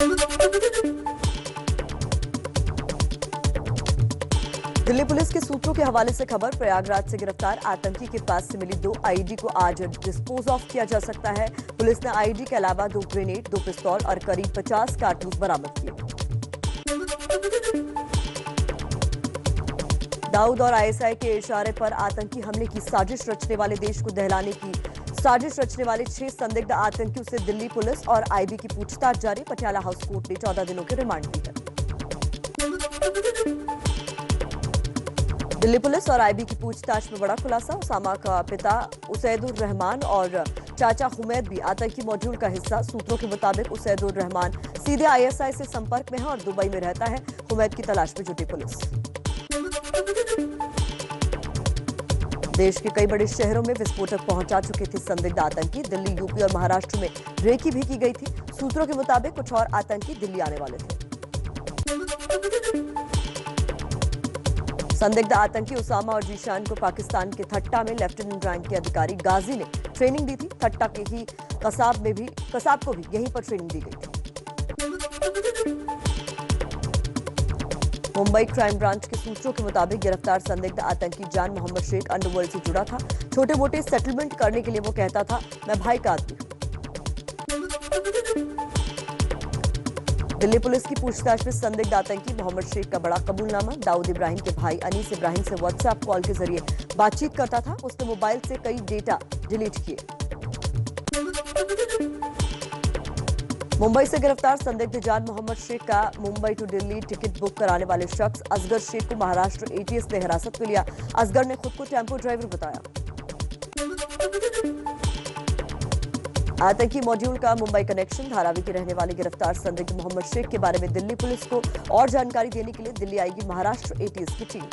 Delhi police के सूत्रों के हवाले से खबर, प्रयागराज से गिरफ्तार आतंकी के पास से मिली 2 आईईडी को आज डिस्पोज ऑफ किया जा सकता है। पुलिस ने आईईडी के अलावा 2 ग्रेनेड, 2 पिस्तौल और करीब 50 कारतूस बरामद किए। दाऊद और आईएसआई के इशारे पर आतंकी हमले की साजिश रचने वाले, देश को दहलाने की साजिश रचने वाले 6 संदिग्ध आतंकियों से दिल्ली पुलिस और आईबी की पूछताछ जारी। पटियाला हाउस कोर्ट ने 14 दिनों की रिमांड दी है। दिल्ली पुलिस और आईबी की पूछताछ में बड़ा खुलासा, उसामा का पिता उसैदुर रहमान और चाचा हुमैद भी आतंकी मॉड्यूल का हिस्सा। सूत्रों के मुताबिक उसैदुर रहमान सीधे आईएसआई से संपर्क में है और दुबई में रहता है। हुमैद की तलाश में जुटी पुलिस। देश के कई बड़े शहरों में विस्फोटक पहुंचा चुके थे संदिग्ध आतंकी। दिल्ली, यूपी और महाराष्ट्र में रेकी भी की गई थी। सूत्रों के मुताबिक कुछ और आतंकी दिल्ली आने वाले थे। संदिग्ध आतंकी उसामा और जीशान को पाकिस्तान के थट्टा में लेफ्टिनेंट रैंक के अधिकारी गाजी ने ट्रेनिंग दी थी। थट्टा के ही कसाब को भी यहीं पर ट्रेनिंग दी गई थी। मुंबई क्राइम ब्रांच के सूत्रों के मुताबिक गिरफ्तार संदिग्ध आतंकी जान मोहम्मद शेख अंडरवर्ल्ड से जुड़ा था। छोटे मोटे सेटलमेंट करने के लिए वो कहता था, मैं भाई का आदमी हूं। दिल्ली पुलिस की पूछताछ में संदिग्ध आतंकी मोहम्मद शेख का बड़ा कबूलनामा, दाऊद इब्राहिम के भाई अनीस इब्राहिम से व्हाट्सएप कॉल के जरिए बातचीत करता था। उसने मोबाइल से कई डेटा डिलीट किए। मुंबई से गिरफ्तार संदिग्ध जान मोहम्मद शेख का Mumbai to Delhi ticket book कराने वाले शख्स असगर शेख को महाराष्ट्र एटीएस ने हिरासत में लिया। असगर ने खुद को टेम्पो ड्राइवर बताया। आतंकी मॉड्यूल का मुंबई कनेक्शन, धारावी के रहने वाले गिरफ्तार संदिग्ध मोहम्मद शेख के बारे में दिल्ली पुलिस को और जानकारी देने के लिए दिल्ली आएगी महाराष्ट्र एटीएस की टीम।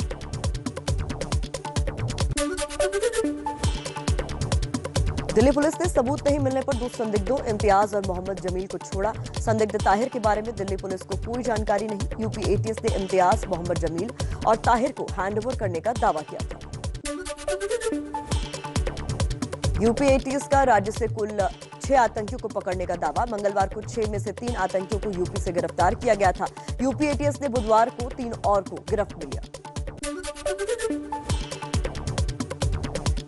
दिल्ली पुलिस ने सबूत नहीं मिलने पर 2 संदिग्धों इम्तियाज और मोहम्मद जमील को छोड़ा। संदिग्ध ताहिर के बारे में दिल्ली पुलिस को कोई जानकारी नहीं। यूपी एटीएस ने इम्तियाज, मोहम्मद जमील और ताहिर को हैंडओवर करने का दावा किया था। यूपी एटीएस का राज्य से कुल 6 आतंकियों को पकड़ने का दावा। मंगलवार को 6 में से 3 आतंकियों को यूपी से गिरफ्तार किया गया था। यूपी एटीएस ने बुधवार को 3 और को गिरफ्त में लिया।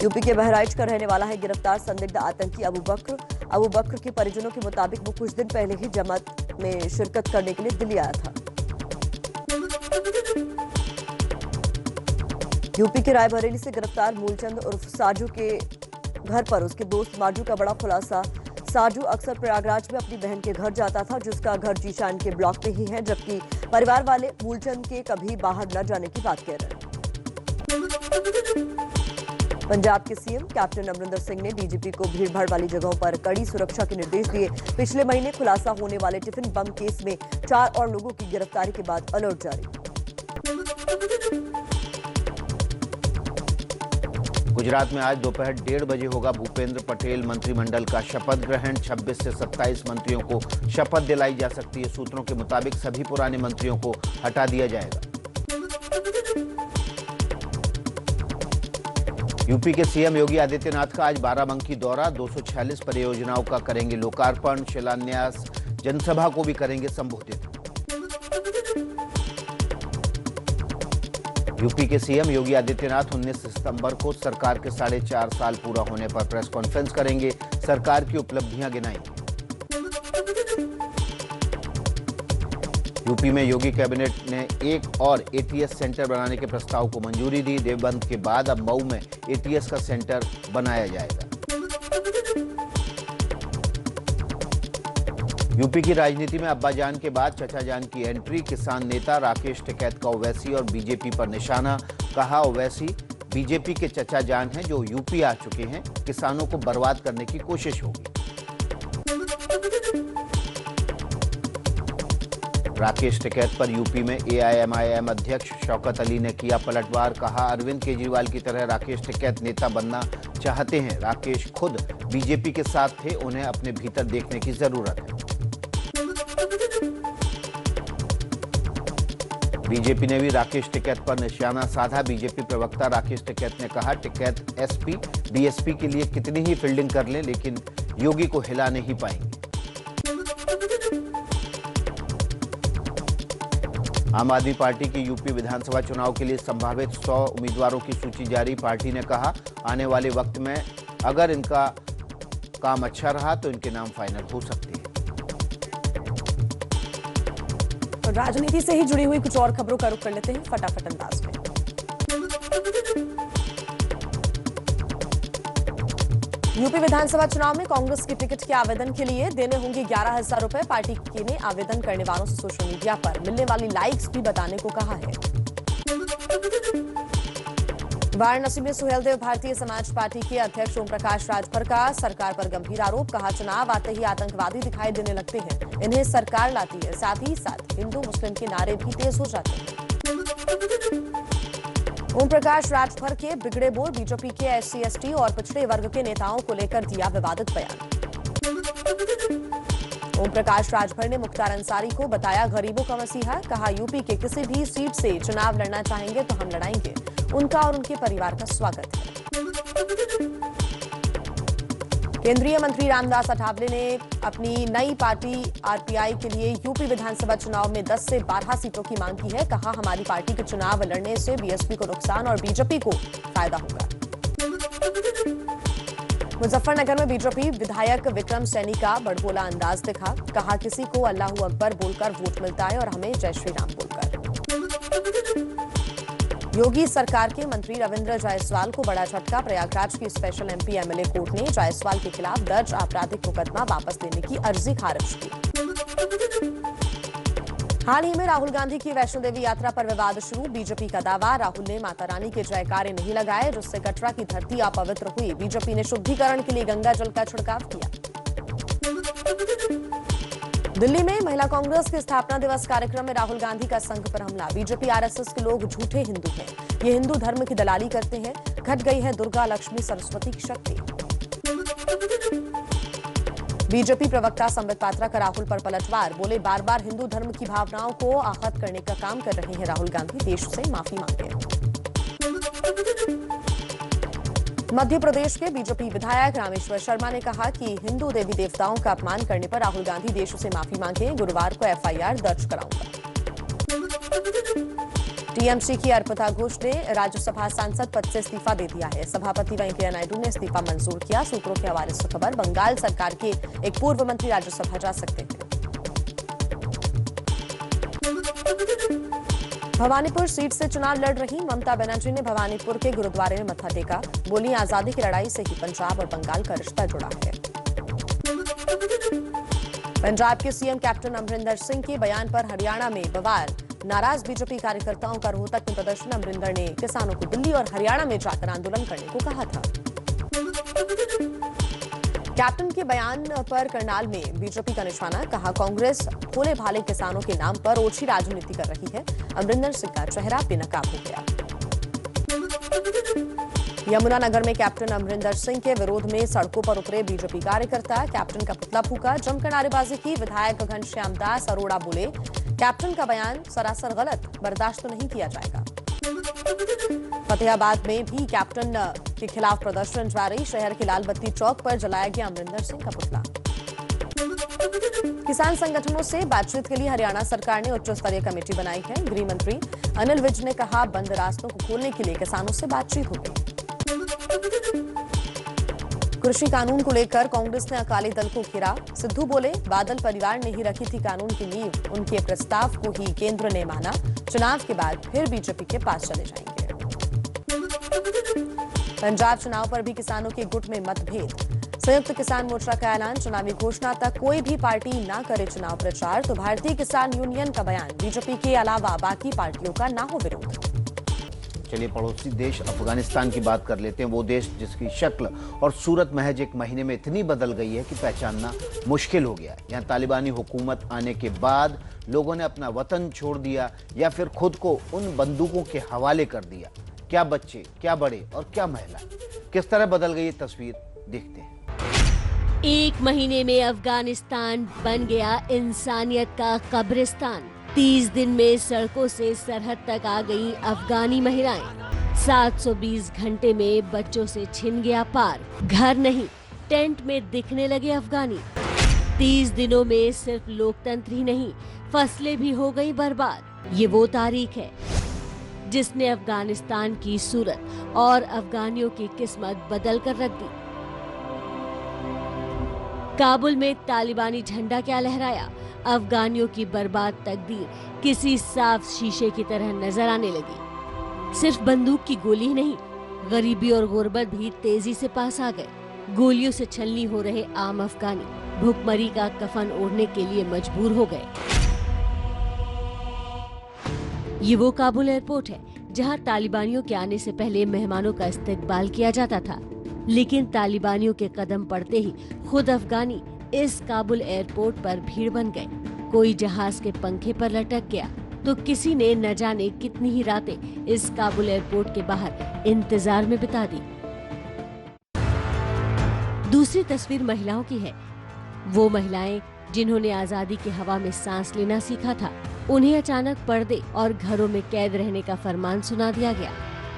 यूपी के बहराइच का रहने वाला है गिरफ्तार संदिग्ध आतंकी अबू बकर। अबू बकर के परिजनों के मुताबिक वो कुछ दिन पहले ही जमात में शिरकत करने के लिए दिल्ली आया था। यूपी के रायबरेली से गिरफ्तार मूलचंद उर्फ साजू के घर पर उसके दोस्त माजू का बड़ा खुलासा। साजू अक्सर प्रयागराज में अपनी बहन के घर जाता था, जिसका घर जीशान के ब्लॉक में ही है, जबकि परिवार वाले मूलचंद के कभी बाहर न जाने की बात कह रहे हैं। पंजाब के सीएम कैप्टन अमरिंदर सिंह ने डीजीपी को भीड़भाड़ वाली जगहों पर कड़ी सुरक्षा के निर्देश दिए। पिछले महीने खुलासा होने वाले टिफिन बम केस में 4 और लोगों की गिरफ्तारी के बाद अलर्ट जारी। गुजरात में आज दोपहर 1:30 बजे होगा भूपेंद्र पटेल मंत्रिमंडल का शपथ ग्रहण। 26 से 27 मंत्रियों को शपथ दिलाई जा सकती है। सूत्रों के मुताबिक सभी पुराने मंत्रियों को हटा दिया जाएगा। यूपी के सीएम योगी आदित्यनाथ का आज बाराबंकी दौरा। 246 परियोजनाओं का करेंगे लोकार्पण, शिलान्यास, जनसभा को भी करेंगे संबोधित। यूपी के सीएम योगी आदित्यनाथ 19 सितंबर को सरकार के 4.5 साल पूरा होने पर प्रेस कॉन्फ्रेंस करेंगे, सरकार की उपलब्धियां गिनाएंगे। यूपी में योगी कैबिनेट ने एक और एटीएस सेंटर बनाने के प्रस्ताव को मंजूरी दी। देवबंद के बाद अब मऊ में एटीएस का सेंटर बनाया जाएगा। यूपी की राजनीति में अब्बाजान के बाद चचाजान की एंट्री। किसान नेता राकेश टिकैत का ओवैसी और बीजेपी पर निशाना। कहा, ओवैसी बीजेपी के चचाजान हैं जो यूपी आ चुके हैं, किसानों को बर्बाद करने की कोशिश होगी। राकेश टिकैत पर यूपी में एआईएमआईएम अध्यक्ष शौकत अली ने किया पलटवार। कहा, अरविंद केजरीवाल की तरह राकेश टिकैत नेता बनना चाहते हैं। राकेश खुद बीजेपी के साथ थे, उन्हें अपने भीतर देखने की जरूरत है। बीजेपी ने भी राकेश टिकैत पर निशाना साधा। बीजेपी प्रवक्ता राकेश टिकैत ने कहा, टिकैत एसपी बीएसपी के लिए कितनी ही फील्डिंग कर लें, लेकिन योगी को हिला नहीं पाएंगे। आम आदमी पार्टी की यूपी विधानसभा चुनाव के लिए संभावित 100 उम्मीदवारों की सूची जारी। पार्टी ने कहा आने वाले वक्त में अगर इनका काम अच्छा रहा तो इनके नाम फाइनल हो सकते हैं। राजनीति से ही जुड़ी हुई कुछ और खबरों का रुख कर लेते हैं फटाफट अंदाज में। यूपी विधानसभा चुनाव में कांग्रेस की टिकट के आवेदन के लिए देने होंगे 11,000 रुपए। पार्टी ने आवेदन करने वालों से सोशल मीडिया पर मिलने वाली लाइक्स भी बताने को कहा है। वाराणसी में सुहेलदेव भारतीय समाज पार्टी के अध्यक्ष ओम प्रकाश राजभर का सरकार पर गंभीर आरोप। कहा चुनाव आते ही आतंकवादी दिखाई देने लगते हैं, इन्हें सरकार लाती है, साथ ही साथ हिंदू मुस्लिम के नारे भी तेज हो जाते हैं। ओम प्रकाश राजभर के बिगड़े बोल। बीजेपी के SC ST और पिछड़े वर्ग के नेताओं को लेकर दिया विवादित बयान। ओम प्रकाश राजभर ने मुख्तार अंसारी को बताया गरीबों का मसीहा। कहा यूपी के किसी भी सीट से चुनाव लड़ना चाहेंगे तो हम लड़ाएंगे, उनका और उनके परिवार का स्वागत है। केंद्रीय मंत्री रामदास अठावले ने अपनी नई पार्टी RPI के लिए यूपी विधानसभा चुनाव में 10 से 12 सीटों की मांग की है। कहा हमारी पार्टी के चुनाव लड़ने से BSP को नुकसान और बीजेपी को फायदा होगा। मुजफ्फरनगर में बीजेपी विधायक विक्रम सैनी का बड़बोला अंदाज दिखा। कहा किसी को अल्लाहू अकबर बोलकर वोट मिलता है और हमें जय श्री राम बोलकर। योगी सरकार के मंत्री रविंद्र जायसवाल को बड़ा झटका। प्रयागराज की स्पेशल MP MLA कोर्ट ने जायसवाल के खिलाफ दर्ज आपराधिक मुकदमा वापस लेने की अर्जी खारिज की। हाल ही में राहुल गांधी की वैष्णो देवी यात्रा पर विवाद शुरू। बीजेपी का दावा राहुल ने माता रानी के जयकारे नहीं लगाए, जिससे कटरा की धरती अपवित्र हुई। बीजेपी ने शुद्धिकरण के लिए गंगा जल का छिड़काव किया। दिल्ली में महिला कांग्रेस के स्थापना दिवस कार्यक्रम में राहुल गांधी का संघ पर हमला। बीजेपी RSS के लोग झूठे हिंदू हैं, ये हिंदू धर्म की दलाली करते हैं। घट गई है दुर्गा लक्ष्मी सरस्वती की शक्ति। बीजेपी प्रवक्ता संबित पात्रा का राहुल पर पलटवार। बोले बार बार हिंदू धर्म की भावनाओं को आहत करने का काम कर रहे हैं राहुल गांधी, देश से माफी मांगे। मध्य प्रदेश के बीजेपी विधायक रामेश्वर शर्मा ने कहा कि हिंदू देवी देवताओं का अपमान करने पर राहुल गांधी देश से माफी मांगे। गुरुवार को FIR दर्ज कराऊंगा। TMC की अर्पिता घोष ने राज्यसभा सांसद पद से इस्तीफा दे दिया है। सभापति वेंकैया नायडू ने इस्तीफा मंजूर किया। सूत्रों के हवाले से खबर। बंगाल सरकार के एक पूर्व मंत्री राज्यसभा जा सकते हैं। भवानीपुर सीट से चुनाव लड़ रही ममता बनर्जी ने भवानीपुर के गुरुद्वारे में मत्था टेका। बोली आजादी की लड़ाई से ही पंजाब और बंगाल का रिश्ता जुड़ा है। पंजाब के CM कैप्टन अमरिंदर सिंह के बयान पर हरियाणा में बवाल। नाराज बीजेपी कार्यकर्ताओं का रोहतक में प्रदर्शन। अमरिंदर ने किसानों को दिल्ली और हरियाणा में जाकर आंदोलन करने को कहा था। कैप्टन के बयान पर करनाल में बीजेपी का निशाना। कहा कांग्रेस भोले भाले किसानों के नाम पर ओछी राजनीति कर रही है। अमरिंदर सिंह का चेहरा बेनकाब हो गया। यमुनानगर में कैप्टन अमरिंदर सिंह के विरोध में सड़कों पर उतरे बीजेपी कार्यकर्ता। कैप्टन का पुतला फूका, जमकर नारेबाजी की। विधायक घनश्याम दास अरोड़ा बोले कैप्टन का बयान सरासर गलत, बर्दाश्त तो नहीं किया जाएगा। फतेहाबाद में भी कैप्टन के खिलाफ प्रदर्शन जारी। शहर के लाल बत्ती चौक पर जलाया गया अमरिंदर सिंह का पुतला। किसान संगठनों से बातचीत के लिए हरियाणा सरकार ने उच्च स्तरीय कमेटी बनाई है। गृह मंत्री अनिल विज ने कहा बंद रास्तों को खोलने के लिए किसानों से बातचीत होगी। कृषि कानून को लेकर कांग्रेस ने अकाली दल को घेरा। सिद्धू बोले बादल परिवार ने ही रखी थी कानून की नींव, उनके प्रस्ताव को ही केंद्र ने माना। चुनाव के बाद फिर बीजेपी के पास चले जाएंगे। पंजाब चुनाव पर भी किसानों के गुट में मतभेद। संयुक्त किसान मोर्चा का ऐलान, चुनावी घोषणा तक कोई भी पार्टी ना करे चुनाव प्रचार। तो भारतीय किसान यूनियन का बयान, बीजेपी के अलावा बाकी पार्टियों का ना हो विरोध। चलिए पड़ोसी देश अफगानिस्तान की बात कर लेते हैं। वो देश जिसकी शक्ल और सूरत महज एक महीने में इतनी बदल गई है कि पहचानना मुश्किल हो गया है। यहाँ तालिबानी हुकूमत आने के बाद लोगों ने अपना वतन छोड़ दिया या फिर खुद को उन बंदूकों के हवाले कर दिया। क्या बच्चे, क्या बड़े और क्या महिला, किस तरह बदल गई ये तस्वीर देखते हैं। एक महीने में अफगानिस्तान बन गया इंसानियत का कब्रिस्तान। 30 दिन में सड़कों से सरहद तक आ गई अफगानी महिलाएं। 720 घंटे में बच्चों से छिन गया पार। घर नहीं, टेंट में दिखने लगे अफगानी। 30 दिनों में सिर्फ लोकतंत्र ही नहीं, फसलें भी हो गई बर्बाद। ये वो तारीख है जिसने अफगानिस्तान की सूरत और अफगानियों की किस्मत बदल कर रख दी। काबुल में तालिबानी झंडा क्या लहराया, अफगानियों की बर्बाद तकदीर किसी साफ शीशे की तरह नजर आने लगी। सिर्फ बंदूक की गोली ही नहीं, गरीबी और गुर्बत भी तेजी से पास आ गए। गोलियों से छलनी हो रहे आम अफगानी भूखमरी का कफन ओढ़ने के लिए मजबूर हो गए। ये वो काबुल एयरपोर्ट है जहां तालिबानियों के आने से पहले मेहमानों का इस्तकबाल किया जाता था, लेकिन तालिबानियों के कदम पड़ते ही खुद अफगानी इस काबुल एयरपोर्ट पर भीड़ बन गए। कोई जहाज के पंखे पर लटक गया तो किसी ने न जाने कितनी ही रातें इस काबुल एयरपोर्ट के बाहर इंतजार में बिता दी। दूसरी तस्वीर महिलाओं की है। वो महिलाएं जिन्होंने आजादी की हवा में सांस लेना सीखा था, उन्हें अचानक पर्दे और घरों में कैद रहने का फरमान सुना दिया गया।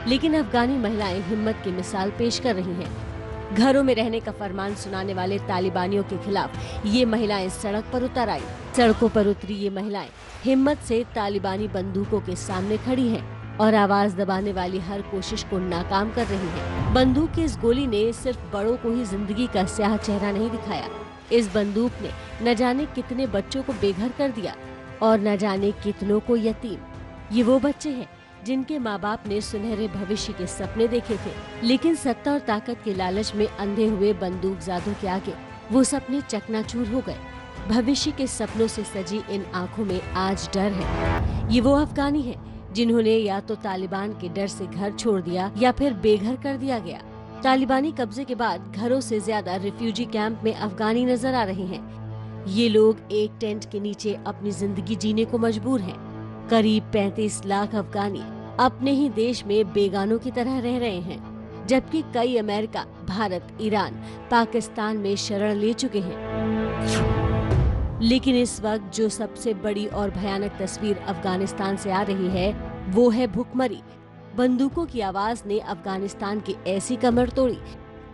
लेकिन अफगानी महिलाएं हिम्मत की मिसाल पेश कर रही हैं। घरों में रहने का फरमान सुनाने वाले तालिबानियों के खिलाफ ये महिलाएं सड़क पर उतर आई। सड़कों पर उतरी ये महिलाएं हिम्मत से तालिबानी बंदूकों के सामने खड़ी हैं और आवाज दबाने वाली हर कोशिश को नाकाम कर रही हैं। बंदूक की इस गोली ने सिर्फ बड़ों को ही जिंदगी का स्याह चेहरा नहीं दिखाया, इस बंदूक ने न जाने कितने बच्चों को बेघर कर दिया और न जाने कितनों को यतीम। ये वो बच्चे हैं जिनके माँ बाप ने सुनहरे भविष्य के सपने देखे थे, लेकिन सत्ता और ताकत के लालच में अंधे हुए बंदूकजादों के आगे वो सपने चकनाचूर हो गए। भविष्य के सपनों से सजी इन आंखों में आज डर है। ये वो अफगानी हैं जिन्होंने या तो तालिबान के डर से घर छोड़ दिया या फिर बेघर कर दिया गया। तालिबानी कब्जे के बाद घरों से ज्यादा रिफ्यूजी कैंप में अफगानी नजर आ रहे हैं। ये लोग एक टेंट के नीचे अपनी जिंदगी जीने को मजबूर हैं। करीब 35 लाख अफगानी अपने ही देश में बेगानों की तरह रह रहे हैं, जबकि कई अमेरिका, भारत, ईरान, पाकिस्तान में शरण ले चुके हैं। लेकिन इस वक्त जो सबसे बड़ी और भयानक तस्वीर अफगानिस्तान से आ रही है वो है भुखमरी। बंदूकों की आवाज ने अफगानिस्तान की ऐसी कमर तोड़ी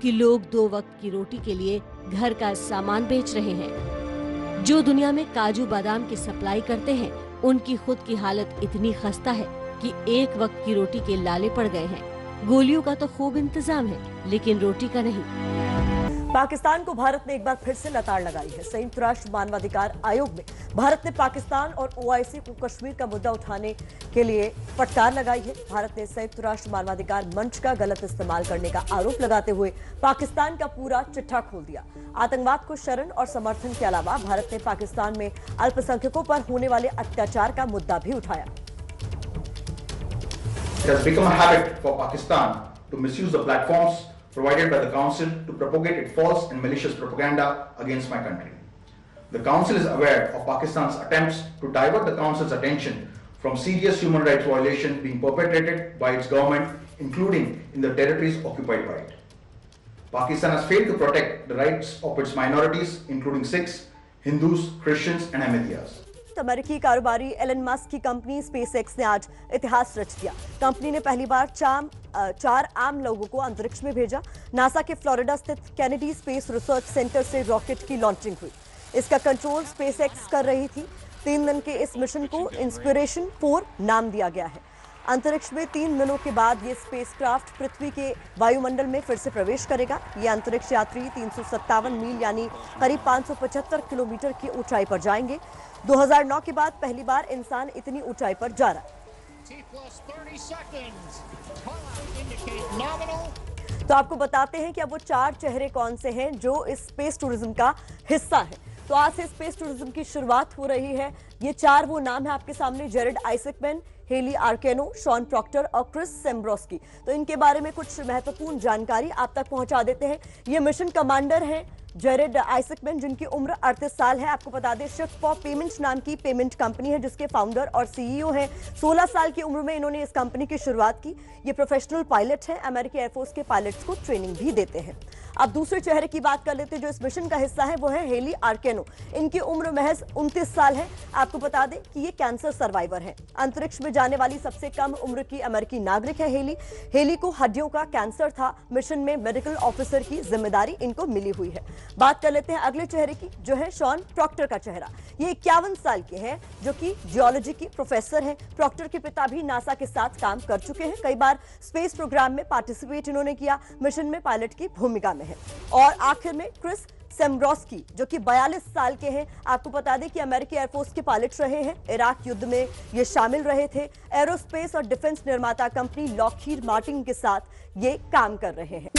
कि लोग 2 वक्त की रोटी के लिए घर का सामान बेच रहे हैं। जो दुनिया में काजू बादाम की सप्लाई करते हैं, उनकी खुद की हालत इतनी खस्ता है कि 1 वक्त की रोटी के लाले पड़ गए हैं। गोलियों का तो खूब इंतजाम है, लेकिन रोटी का नहीं। पाकिस्तान को भारत ने एक बार फिर से लताड़ लगाई है। संयुक्त राष्ट्र मानवाधिकार आयोग में भारत ने पाकिस्तान और ओआईसी को कश्मीर का मुद्दा उठाने के लिए फटकार लगाई है। भारत ने संयुक्त राष्ट्र मानवाधिकार मंच का गलत इस्तेमाल करने का आरोप लगाते हुए पाकिस्तान का पूरा चिट्ठा खोल दिया। आतंकवाद को शरण और समर्थन के अलावा भारत ने पाकिस्तान में अल्पसंख्यकों पर होने वाले अत्याचार का मुद्दा भी उठाया। It has become a habit for Pakistan to misuse the platforms provided by the Council to propagate its false and malicious propaganda against my country. The Council is aware of Pakistan's attempts to divert the Council's attention from serious human rights violations being perpetrated by its government, including in the territories occupied by it. Pakistan has failed to protect the rights of its minorities, including Sikhs, Hindus, Christians, and Ahmadiyas. अमेरिकी कारोबारी Elon Musk की company SpaceX ने आज इतिहास रच दिया। Company ने पहली बार 4 आम लोगों को अंतरिक्ष में भेजा। नासा के फ्लोरिडा स्थित कैनेडी स्पेस रिसर्च सेंटर से रॉकेट की लॉन्चिंग हुई। इसका कंट्रोल स्पेसएक्स कर रही थी। 3 दिन के इस मिशन को इंस्पिरेशन 4 नाम दिया गया है। अंतरिक्ष में 3 दिनों के बाद ये स्पेसक्राफ्ट पृथ्वी के वायुमंडल में फिर से प्रवेश करेगा। ये अंतरिक्ष यात्री 357 मील यानी करीब 575 किलोमीटर की ऊंचाई पर जाएंगे। 2009 के बाद पहली बार इंसान इतनी ऊंचाई पर जा रहा है। तो आपको बताते हैं कि अब वो 4 चेहरे कौन से हैं जो इस स्पेस टूरिज्म का हिस्सा है। तो आज से स्पेस टूरिज्म की शुरुआत हो रही है। ये 4 वो नाम है आपके सामने: जेरेड आइजैकमैन, हेली आर्केनो, शॉन प्रॉक्टर और क्रिस सेम्ब्रोस्की। तो इनके बारे में कुछ महत्वपूर्ण जानकारी आप तक पहुंचा देते हैं। ये मिशन कमांडर हैं जेरेड आइजैकमैन, जिनकी उम्र 38 साल है। आपको बता दें शिफ्ट फॉर पेमेंट्स नाम की पेमेंट कंपनी है जिसके फाउंडर और सीईओ हैं। 16 साल की उम्र में इन्होंने इस कंपनी की शुरुआत की। ये प्रोफेशनल पायलट हैं, अमेरिकी एयरफोर्स के पायलट्स को ट्रेनिंग भी देते हैं। अब दूसरे चेहरे की बात कर लेते हैं जो इस मिशन का हिस्सा है, वो है हेली आर्केनो। इनकी उम्र महज 29 साल है। आपको बता दें कि ये कैंसर सर्वाइवर है। अंतरिक्ष में जाने वाली सबसे कम उम्र की अमेरिकी नागरिक है हेली को हड्डियों का कैंसर था। मिशन में मेडिकल ऑफिसर की जिम्मेदारी इनको मिली हुई है। बात कर लेते हैं अगले चेहरे की, जो है शॉन प्रॉक्टर का चेहरा। ये 51 साल के हैं, जो कि जियोलॉजी की प्रोफेसर हैं। प्रॉक्टर के पिता भी नासा के साथ काम कर चुके हैं, कई बार स्पेस प्रोग्राम में पार्टिसिपेट इन्होंने किया, मिशन में पायलट की भूमिका में है। और आखिर में क्रिस सेम्ब्रोस्की, जो कि 42 साल के हैं। आपको बता दें कि अमेरिकी एयरफोर्स के पायलट रहे हैं, इराक युद्ध में ये शामिल रहे थे। एरोस्पेस और डिफेंस निर्माता कंपनी लॉकहीड मार्टिन के साथ ये काम कर रहे हैं।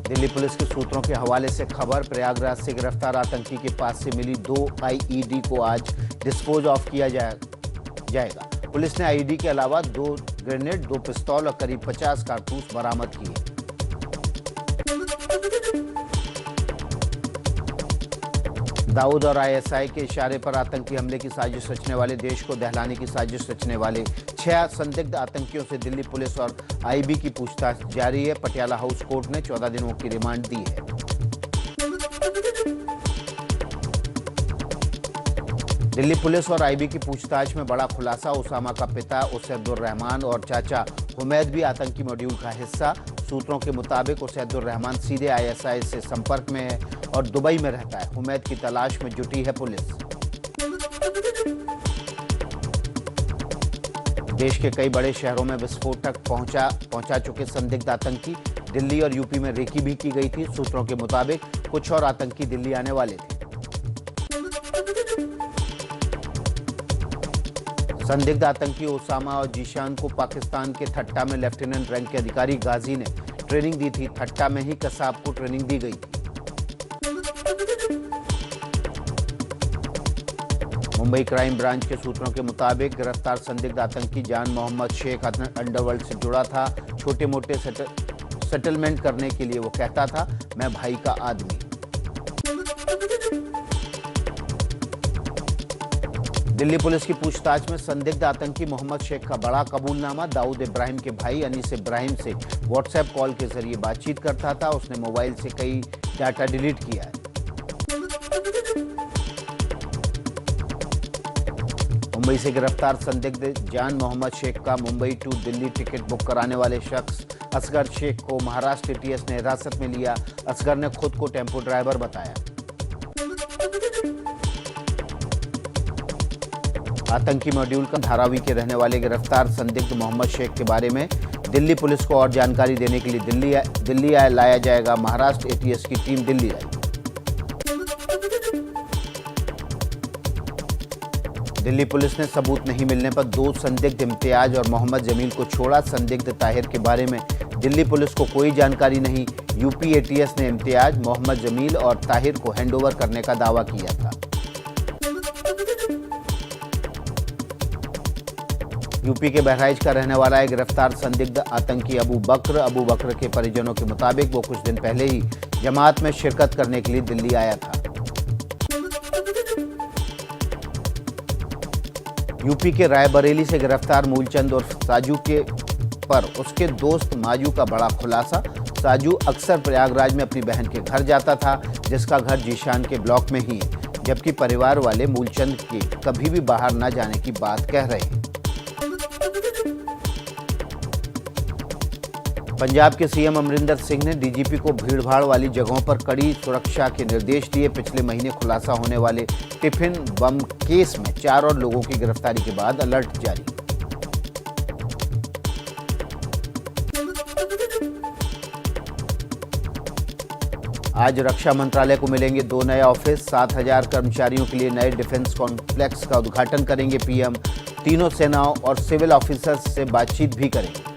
दिल्ली पुलिस के सूत्रों के हवाले से खबर, प्रयागराज से गिरफ्तार आतंकी के पास से मिली 2 आईईडी को आज डिस्पोज ऑफ किया जाएगा। पुलिस ने आईईडी के अलावा 2 ग्रेनेड, 2 पिस्तौल और करीब 50 कारतूस बरामद किए। दाऊद और आईएसआई के इशारे पर आतंकी हमले की साजिश रचने वाले, देश को दहलाने की साजिश रचने वाले 6 संदिग्ध आतंकियों से दिल्ली पुलिस और आईबी की पूछताछ जारी है। पटियाला हाउस कोर्ट ने 14 दिनों की रिमांड दी है। दिल्ली पुलिस और आईबी की पूछताछ में बड़ा खुलासा, उसामा का पिता उसैदुर रहमान और चाचा हुमैद भी आतंकी मॉड्यूल का हिस्सा। सूत्रों के मुताबिक उसैदुर रहमान सीधे आईएसआई से संपर्क में है और दुबई में रहता है। हुमैद की तलाश में जुटी है पुलिस। देश के कई बड़े शहरों में विस्फोट तक पहुंचा चुके संदिग्ध आतंकी, दिल्ली और यूपी में रेकी भी की गई थी। सूत्रों के मुताबिक कुछ और आतंकी दिल्ली आने वाले थे। संदिग्ध आतंकी ओसामा और जीशान को पाकिस्तान के ठट्टा में लेफ्टिनेंट रैंक के अधिकारी गाजी ने ट्रेनिंग दी थी। ठट्टा में ही कसाब को ट्रेनिंग दी गई थी। मुंबई क्राइम ब्रांच के सूत्रों के मुताबिक गिरफ्तार संदिग्ध आतंकी जान मोहम्मद शेख अंडरवर्ल्ड से जुड़ा था। छोटे मोटे सेटलमेंट करने के लिए वो कहता था, मैं भाई का आदमी। दिल्ली पुलिस की पूछताछ में संदिग्ध आतंकी मोहम्मद शेख का बड़ा कबूलनामा, दाऊद इब्राहिम के भाई अनीस इब्राहिम से व्हाट्सएप कॉल के जरिए बातचीत करता था। उसने मोबाइल से कई डाटा डिलीट किया है। मुंबई से गिरफ्तार संदिग्ध जान मोहम्मद शेख का Mumbai to Delhi ticket book कराने वाले शख्स असगर शेख को महाराष्ट्र एटीएस ने हिरासत में लिया। असगर ने खुद को टेम्पो ड्राइवर बताया। आतंकी मॉड्यूल का धारावी के रहने वाले गिरफ्तार संदिग्ध मोहम्मद शेख के बारे में दिल्ली पुलिस को और जानकारी देने के लिए दिल्ली लाया जाएगा। महाराष्ट्र एटीएस की टीम दिल्ली आई। दिल्ली पुलिस ने सबूत नहीं मिलने पर 2 संदिग्ध इम्तियाज और मोहम्मद जमील को छोड़ा। संदिग्ध ताहिर के बारे में दिल्ली पुलिस को कोई जानकारी नहीं। यूपी एटीएस ने इम्तियाज, मोहम्मद जमील और ताहिर को हैंडओवर करने का दावा किया था। यूपी के बहराइच का रहने वाला है गिरफ्तार संदिग्ध आतंकी अबू बकर के परिजनों के मुताबिक वो कुछ दिन पहले ही जमात में शिरकत करने के लिए दिल्ली आया था। यूपी के रायबरेली से गिरफ्तार मूलचंद और साजू के पर उसके दोस्त माजू का बड़ा खुलासा। साजू अक्सर प्रयागराज में अपनी बहन के घर जाता था, जिसका घर जीशान के ब्लॉक में ही है, जबकि परिवार वाले मूलचंद के कभी भी बाहर न जाने की बात कह रहे हैं। पंजाब के सीएम अमरिंदर सिंह ने डीजीपी को भीड़भाड़ वाली जगहों पर कड़ी सुरक्षा के निर्देश दिए। पिछले महीने खुलासा होने वाले टिफिन बम केस में 4 और लोगों की गिरफ्तारी के बाद अलर्ट जारी। आज रक्षा मंत्रालय को मिलेंगे 2 नए ऑफिस। 7,000 कर्मचारियों के लिए नए डिफेंस कॉम्प्लेक्स का उद्घाटन करेंगे पीएम। तीनों सेनाओं और सिविल ऑफिसर्स से बातचीत भी करेंगे।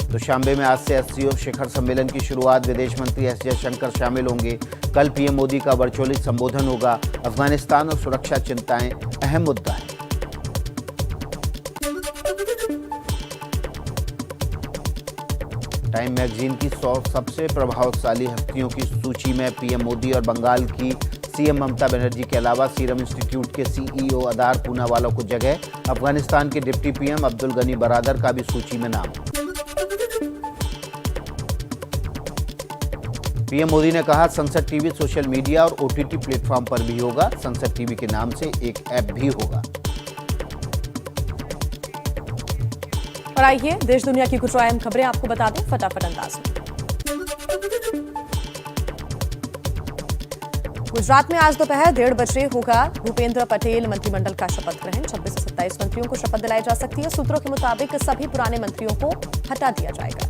दुशांबे में आज से एससीओ शिखर सम्मेलन की शुरुआत। विदेश मंत्री एस जयशंकर शामिल होंगे। कल पीएम मोदी का वर्चुअली संबोधन होगा। अफगानिस्तान और सुरक्षा चिंताएं अहम मुद्दा है। टाइम मैगजीन की 100 सबसे प्रभावशाली हस्तियों की सूची में पीएम मोदी और बंगाल की सीएम ममता बनर्जी के अलावा सीरम इंस्टीट्यूट के सीईओ अदार पूनावाला को जगह। अफगानिस्तान के डिप्टी पीएम अब्दुल गनी बरादर का भी सूची में नाम। पीएम मोदी ने कहा, संसद टीवी सोशल मीडिया और ओटीटी प्लेटफॉर्म पर भी होगा। संसद टीवी के नाम से एक ऐप भी होगा। आइए देश दुनिया की कुछ अहम खबरें आपको बता दें फटाफट अंदाज में। गुजरात में आज दोपहर 1:30 बजे होगा भूपेंद्र पटेल मंत्रिमंडल का शपथ ग्रहण। 26 से 27 मंत्रियों को शपथ दिलाई जा सकती है। सूत्रों के मुताबिक सभी पुराने मंत्रियों को हटा दिया जाएगा।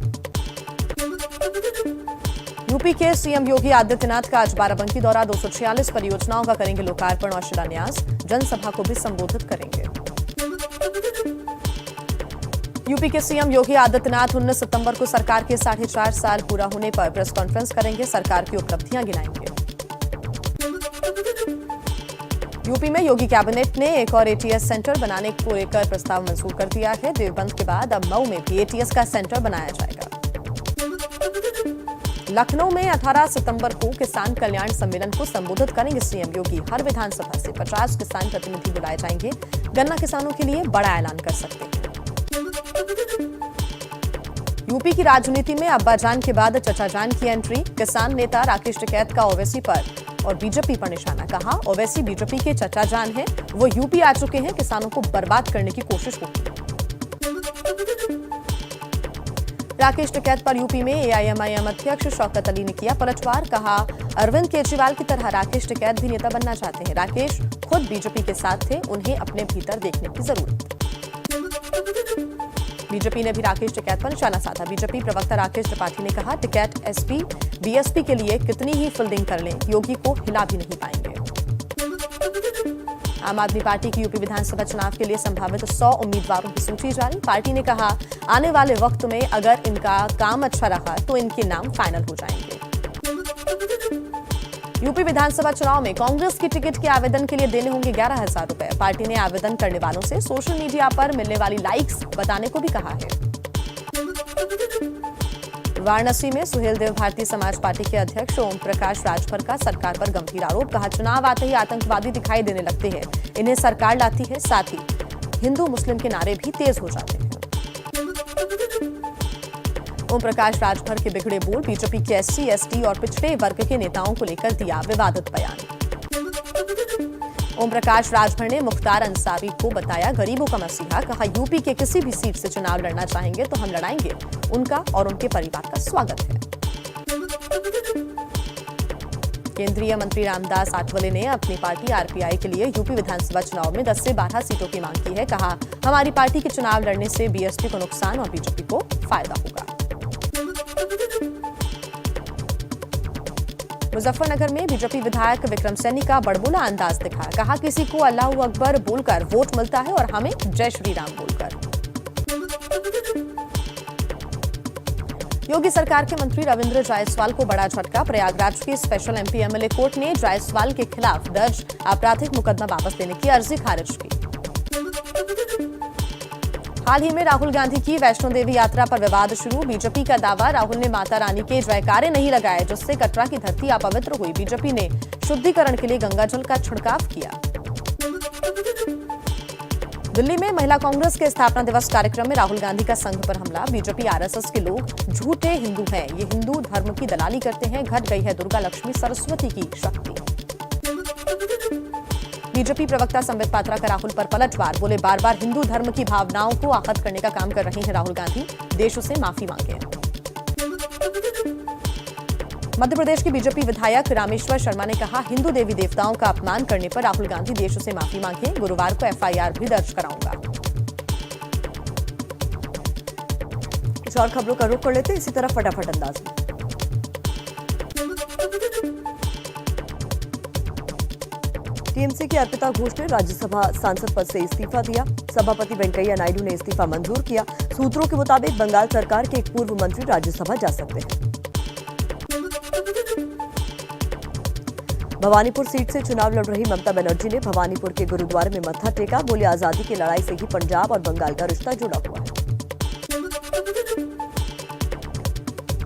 यूपी के सीएम योगी आदित्यनाथ का आज बाराबंकी दौरा। 246 परियोजनाओं का करेंगे लोकार्पण और शिलान्यास। जनसभा को भी संबोधित करेंगे। यूपी के सीएम योगी आदित्यनाथ 19 सितंबर को सरकार के 4.5 साल पूरा होने पर प्रेस कॉन्फ्रेंस करेंगे। सरकार की उपलब्धियां गिनाएंगे। यूपी में योगी कैबिनेट ने एक और एटीएस सेंटर बनाने को लेकर प्रस्ताव मंजूर कर दिया है। देवबंद के बाद अब मऊ में भी एटीएस का सेंटर बनाया जाएगा। लखनऊ में 18 सितंबर को किसान कल्याण सम्मेलन को संबोधित करेंगे सीएम योगी। हर विधानसभा से 50 किसान प्रतिनिधि बुलाए जाएंगे। गन्ना किसानों के लिए बड़ा ऐलान कर सकते हैं। यूपी की राजनीति में अब्बाजान के बाद चचाजान की एंट्री। किसान नेता राकेश टिकैत का ओवैसी पर और बीजेपी पर निशाना। कहा ओवैसी बीजेपी के चचाजान हैं, वो यूपी आ चुके हैं, किसानों को बर्बाद करने की कोशिश होगी। राकेश टिकैत पर यूपी में एआईएमआईएम अध्यक्ष शौकत अली ने किया पलटवार। कहा अरविंद केजरीवाल की तरह राकेश टिकैत भी नेता बनना चाहते हैं। राकेश खुद बीजेपी के साथ थे, उन्हें अपने भीतर देखने की जरूरत। बीजेपी ने भी राकेश टिकैत पर निशाना साधा। बीजेपी प्रवक्ता राकेश त्रिपाठी ने कहा टिकैत एसपी बीएसपी के लिए कितनी ही फील्डिंग कर लें, योगी को हिला भी नहीं पाएंगे। आम आदमी पार्टी की यूपी विधानसभा चुनाव के लिए संभावित 100 उम्मीदवारों की सूची जारी। पार्टी ने कहा आने वाले वक्त में अगर इनका काम अच्छा रहा तो इनके नाम फाइनल हो जाएंगे। यूपी विधानसभा चुनाव में कांग्रेस की टिकट के आवेदन के लिए देने होंगे 11,000 रुपए। पार्टी ने आवेदन करने वालों से सोशल मीडिया पर मिलने वाली लाइक्स बताने को भी कहा है। वाराणसी में सुहेलदेव भारतीय समाज पार्टी के अध्यक्ष ओम प्रकाश राजभर का सरकार पर गंभीर आरोप। कहा चुनाव आते ही आतंकवादी दिखाई देने लगते हैं, इन्हें सरकार लाती है, साथ ही हिंदू मुस्लिम के नारे भी तेज हो जाते हैं। ओम प्रकाश राजभर के बिगड़े बोल। बीजेपी के एससी एसटी और पिछड़े वर्ग के नेताओं को लेकर दिया विवादित बयान। ओम प्रकाश राजभर ने मुख्तार अंसारी को बताया गरीबों का मसीहा। कहा यूपी के किसी भी सीट से चुनाव लड़ना चाहेंगे तो हम लड़ाएंगे, उनका और उनके परिवार का स्वागत है। केंद्रीय मंत्री रामदास आठवले ने अपनी पार्टी आरपीआई के लिए यूपी विधानसभा चुनाव में 10 से 12 सीटों की मांग की है। कहा हमारी पार्टी के चुनाव लड़ने से बीएसपी को नुकसान और बीजेपी को फायदा होगा। मुजफ्फरनगर में बीजेपी विधायक विक्रम सैनी का बड़बोला अंदाज दिखा। कहा किसी को अल्लाह अकबर बोलकर वोट मिलता है और हमें जय श्री राम बोलकर। योगी सरकार के मंत्री रविंद्र जायसवाल को बड़ा झटका। प्रयागराज की स्पेशल एमपी एमएलए कोर्ट ने जायसवाल के खिलाफ दर्ज आपराधिक मुकदमा वापस लेने की अर्जी खारिज की। हाल ही में राहुल गांधी की वैष्णो देवी यात्रा पर विवाद शुरू। बीजेपी का दावा राहुल ने माता रानी के जयकारे नहीं लगाए, जिससे कटरा की धरती अपवित्र हुई। बीजेपी ने शुद्धिकरण के लिए गंगाजल का छिड़काव किया। दिल्ली में महिला कांग्रेस के स्थापना दिवस कार्यक्रम में राहुल गांधी का संघ पर हमला। बीजेपी आरएसएस के लोग झूठे हिंदू हैं, ये हिंदू धर्म की दलाली करते हैं। घट गई है दुर्गा लक्ष्मी सरस्वती की शक्ति। बीजेपी प्रवक्ता संबित पात्रा का राहुल पर पलटवार। बोले बार बार हिंदू धर्म की भावनाओं को आहत करने का काम कर रहे हैं राहुल गांधी, देश से माफी मांगे। मध्य प्रदेश की बीजेपी विधायक रामेश्वर शर्मा ने कहा हिंदू देवी देवताओं का अपमान करने पर राहुल गांधी देश से माफी मांगे। गुरुवार को एफआईआर भी दर्ज कराऊंगा। कुछ और खबरों का रुख कर लेते हैं इसी तरह फटाफट अंदाज में। टीएमसी की अर्पिता घोष ने राज्यसभा सांसद पद से इस्तीफा दिया। सभापति वेंकैया नायडू ने इस्तीफा मंजूर किया। सूत्रों के मुताबिक बंगाल सरकार के एक पूर्व मंत्री राज्यसभा जा सकते हैं। भवानीपुर सीट से चुनाव लड़ रही ममता बनर्जी ने भवानीपुर के गुरुद्वारे में मत्था टेका। बोली आजादी की लड़ाई से ही पंजाब और बंगाल का रिश्ता जुड़ा हुआ है।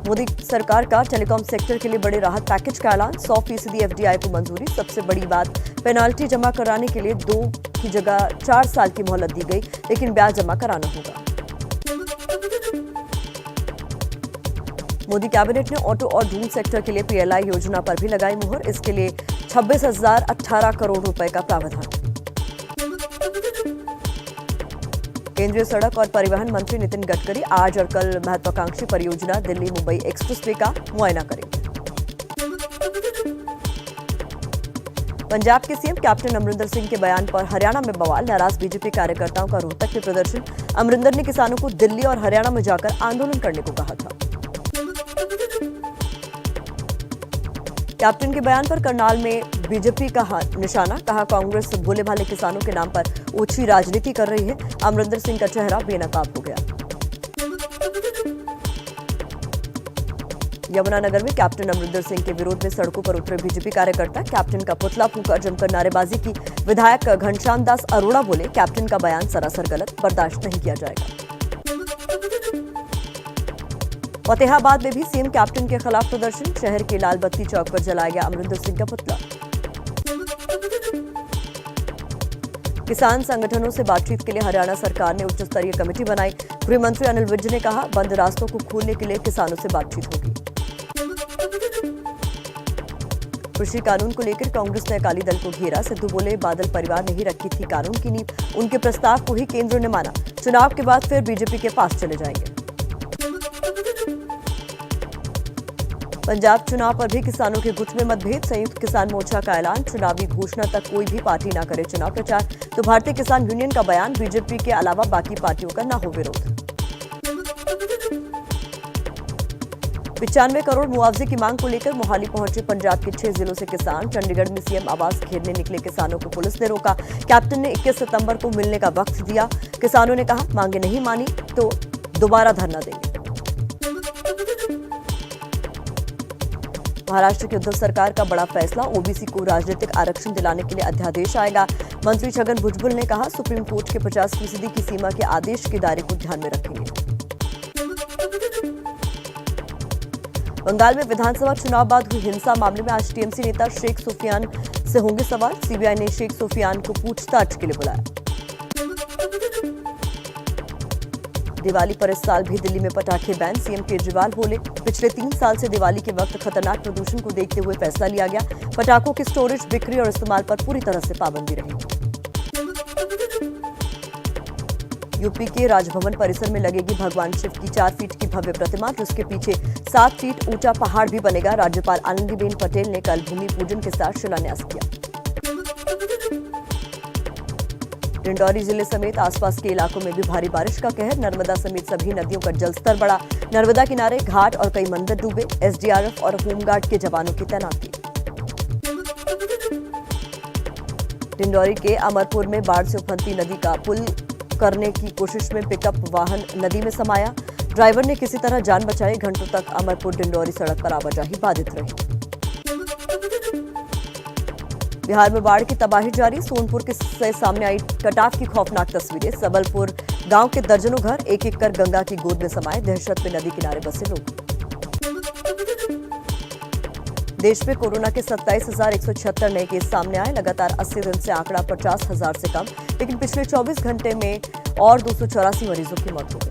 मोदी सरकार का टेलीकॉम सेक्टर के लिए बड़े राहत पैकेज का ऐलान। 100% एफडीआई को मंजूरी। सबसे बड़ी बात पेनाल्टी जमा कराने के लिए 2 की जगह 4 साल की मोहलत दी गई, लेकिन ब्याज जमा कराना होगा। मोदी कैबिनेट ने ऑटो और ड्रोन सेक्टर के लिए पीएलआई योजना पर भी लगाई मुहर। इसके लिए 26,018 करोड़ रुपए का प्रावधान। केंद्रीय सड़क और परिवहन मंत्री नितिन गडकरी आज और कल महत्वाकांक्षी परियोजना दिल्ली मुंबई एक्सप्रेसवे का मुआयना करेंगे। पंजाब के सीएम कैप्टन अमरिंदर सिंह के बयान पर हरियाणा में बवाल, नाराज बीजेपी कार्यकर्ताओं का रोहतक में प्रदर्शन। अमरिंदर ने किसानों को दिल्ली और हरियाणा में जाकर आंदोलन करने को कहा था। कैप्टन के बयान पर करनाल में बीजेपी का निशाना, कहा कांग्रेस भोले भाले किसानों के नाम पर ओछी राजनीति कर रही है। अमरिंदर सिंह का चेहरा बेनकाब हो गया। यमुनानगर में कैप्टन अमरिंदर सिंह के विरोध में सड़कों पर उतरे बीजेपी कार्यकर्ता, कैप्टन का पुतला फूंका, जमकर नारेबाजी की। विधायक घनश्याम दास अरोड़ा बोले, कैप्टन का बयान सरासर गलत, बर्दाश्त नहीं किया जाएगा। फतेहाबाद में भी सीएम कैप्टन के खिलाफ प्रदर्शन, शहर के लाल बत्ती चौक पर जलाया गया अमरिंदर सिंह का पुतला। किसान संगठनों से बातचीत के लिए हरियाणा सरकार ने उच्च स्तरीय कमेटी बनाई। गृह मंत्री अनिल विज ने कहा, बंद रास्तों को खोलने के लिए किसानों से बातचीत होगी। कृषि कानून को लेकर कांग्रेस ने अकाली दल को घेरा, सिद्धू बोले, बादल परिवार ने ही रखी थी कानून की नींव, उनके प्रस्ताव को ही केंद्र ने माना, चुनाव के बाद फिर बीजेपी के पास चले जाएंगे। पंजाब चुनाव पर भी किसानों के गुट में मतभेद, संयुक्त किसान मोर्चा का ऐलान, चुनावी घोषणा तक कोई भी पार्टी न करे चुनाव प्रचार। तो भारतीय किसान यूनियन का बयान, बीजेपी के अलावा बाकी पार्टियों का न हो विरोध। 95 करोड़ मुआवजे की मांग को लेकर मोहाली पहुंचे पंजाब के 6 जिलों से किसान। चंडीगढ़ में सीएम आवास घेरने निकले किसानों को पुलिस ने रोका। कैप्टन ने 21 सितंबर को मिलने का वक्त दिया। किसानों ने कहा, मांगे नहीं मानी तो दोबारा धरना देंगे। महाराष्ट्र की उद्धव सरकार का बड़ा फैसला, ओबीसी को राजनीतिक आरक्षण दिलाने के लिए अध्यादेश आएगा। मंत्री छगन भुजबल ने कहा, सुप्रीम कोर्ट के 50% की सीमा के आदेश के दायरे को ध्यान में रखेंगे। बंगाल में विधानसभा चुनाव बाद हुई हिंसा मामले में आज टीएमसी नेता शेख सुफियान से होंगे सवाल। सीबीआई ने शेख सुफियान को पूछताछ के लिए बुलाया। दिवाली पर इस साल भी दिल्ली में पटाखे बैन, सीएम केजरीवाल बोले, पिछले 3 साल से दिवाली के वक्त खतरनाक प्रदूषण को देखते हुए फैसला लिया गया। पटाखों की स्टोरेज, बिक्री और इस्तेमाल पर पूरी तरह से पाबंदी रहेगी। यूपी के राजभवन परिसर में लगेगी भगवान शिव की 4 फीट की भव्य प्रतिमा, जिसके पीछे 7 फीट ऊंचा पहाड़ भी बनेगा। राज्यपाल आनंदीबेन पटेल ने कल भूमि पूजन के साथ शिलान्यास किया। डिंडौरी जिले समेत आसपास के इलाकों में भी भारी बारिश का कहर, नर्मदा समेत सभी नदियों का जलस्तर बढ़ा। नर्मदा किनारे घाट और कई मंदिर डूबे। एसडीआरएफ और होमगार्ड के जवानों की तैनाती। डिंडौरी के अमरपुर में बाढ़ से उफनती नदी का पुल करने की कोशिश में पिकअप वाहन नदी में समाया। ड्राइवर ने किसी तरह जान बचाई। घंटों तक अमरपुर डिंडौरी सड़क पर आवाजाही बाधित रही। बिहार में बाढ़ की तबाही जारी, सोनपुर से सामने आई कटाव की खौफनाक तस्वीरें। सबलपुर गांव के दर्जनों घर एक एक कर गंगा की गोद में समाये। दहशत में नदी किनारे बसे लोग। देश में कोरोना के 27,176 नए केस सामने आए। लगातार 80 दिन से आंकड़ा 50,000 से कम, लेकिन पिछले 24 घंटे में और 284 मरीजों की मौत हो गई।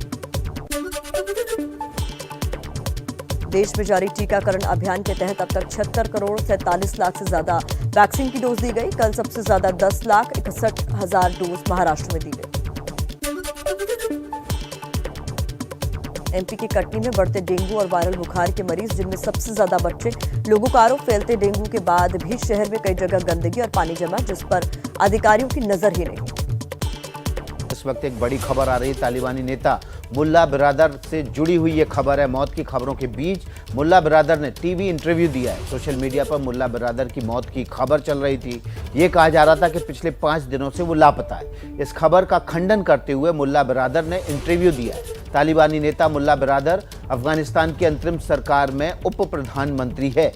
देश में जारी टीकाकरण अभियान के तहत अब तक 76 करोड़ 47 लाख से ज्यादा वैक्सीन की डोज दी गई। कल सबसे ज्यादा 10,61,000 डोज महाराष्ट्र में दी गई। एमपी के कटनी में बढ़ते डेंगू और वायरल बुखार के मरीज, जिनमें सबसे ज्यादा बच्चे। लोगों का आरोप, फैलते डेंगू के बाद भी शहर में कई जगह गंदगी और पानी जमा, जिस पर अधिकारियों की नजर ही नहीं। इस वक्त एक बड़ी खबर आ रही है, तालिबानी नेता मुल्ला बिरादर से जुड़ी हुई ये खबर है। मौत की खबरों के बीच मुल्ला बिरादर ने टीवी इंटरव्यू दिया है। सोशल मीडिया पर मुल्ला बिरादर की मौत की खबर चल रही थी। ये कहा जा रहा था कि पिछले 5 दिनों से वो लापता है। इस खबर का खंडन करते हुए मुल्ला बिरादर ने इंटरव्यू दिया है। तालिबानी नेता मुल्ला बिरादर अफगानिस्तान की अंतरिम सरकार में उप प्रधानमंत्री है।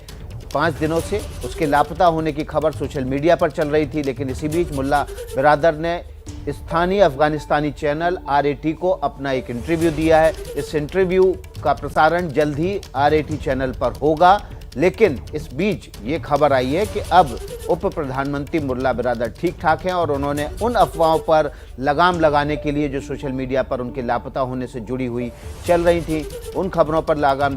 5 दिनों से उसके लापता होने की खबर सोशल मीडिया पर चल रही थी, लेकिन इसी बीच मुल्ला बिरादर ने स्थानीय अफगानिस्तानी चैनल RAT को अपना एक इंटरव्यू दिया है। इस इंटरव्यू का प्रसारण जल्द ही RAT चैनल पर होगा, लेकिन इस बीच ये खबर आई है कि अब उप प्रधानमंत्री मुल्ला बिरादर ठीक ठाक हैं और उन्होंने उन अफवाहों पर लगाम लगाने के लिए जो सोशल मीडिया पर उनके लापता होने से जुड़ी हुई चल रही थी, उन खबरों पर लगाम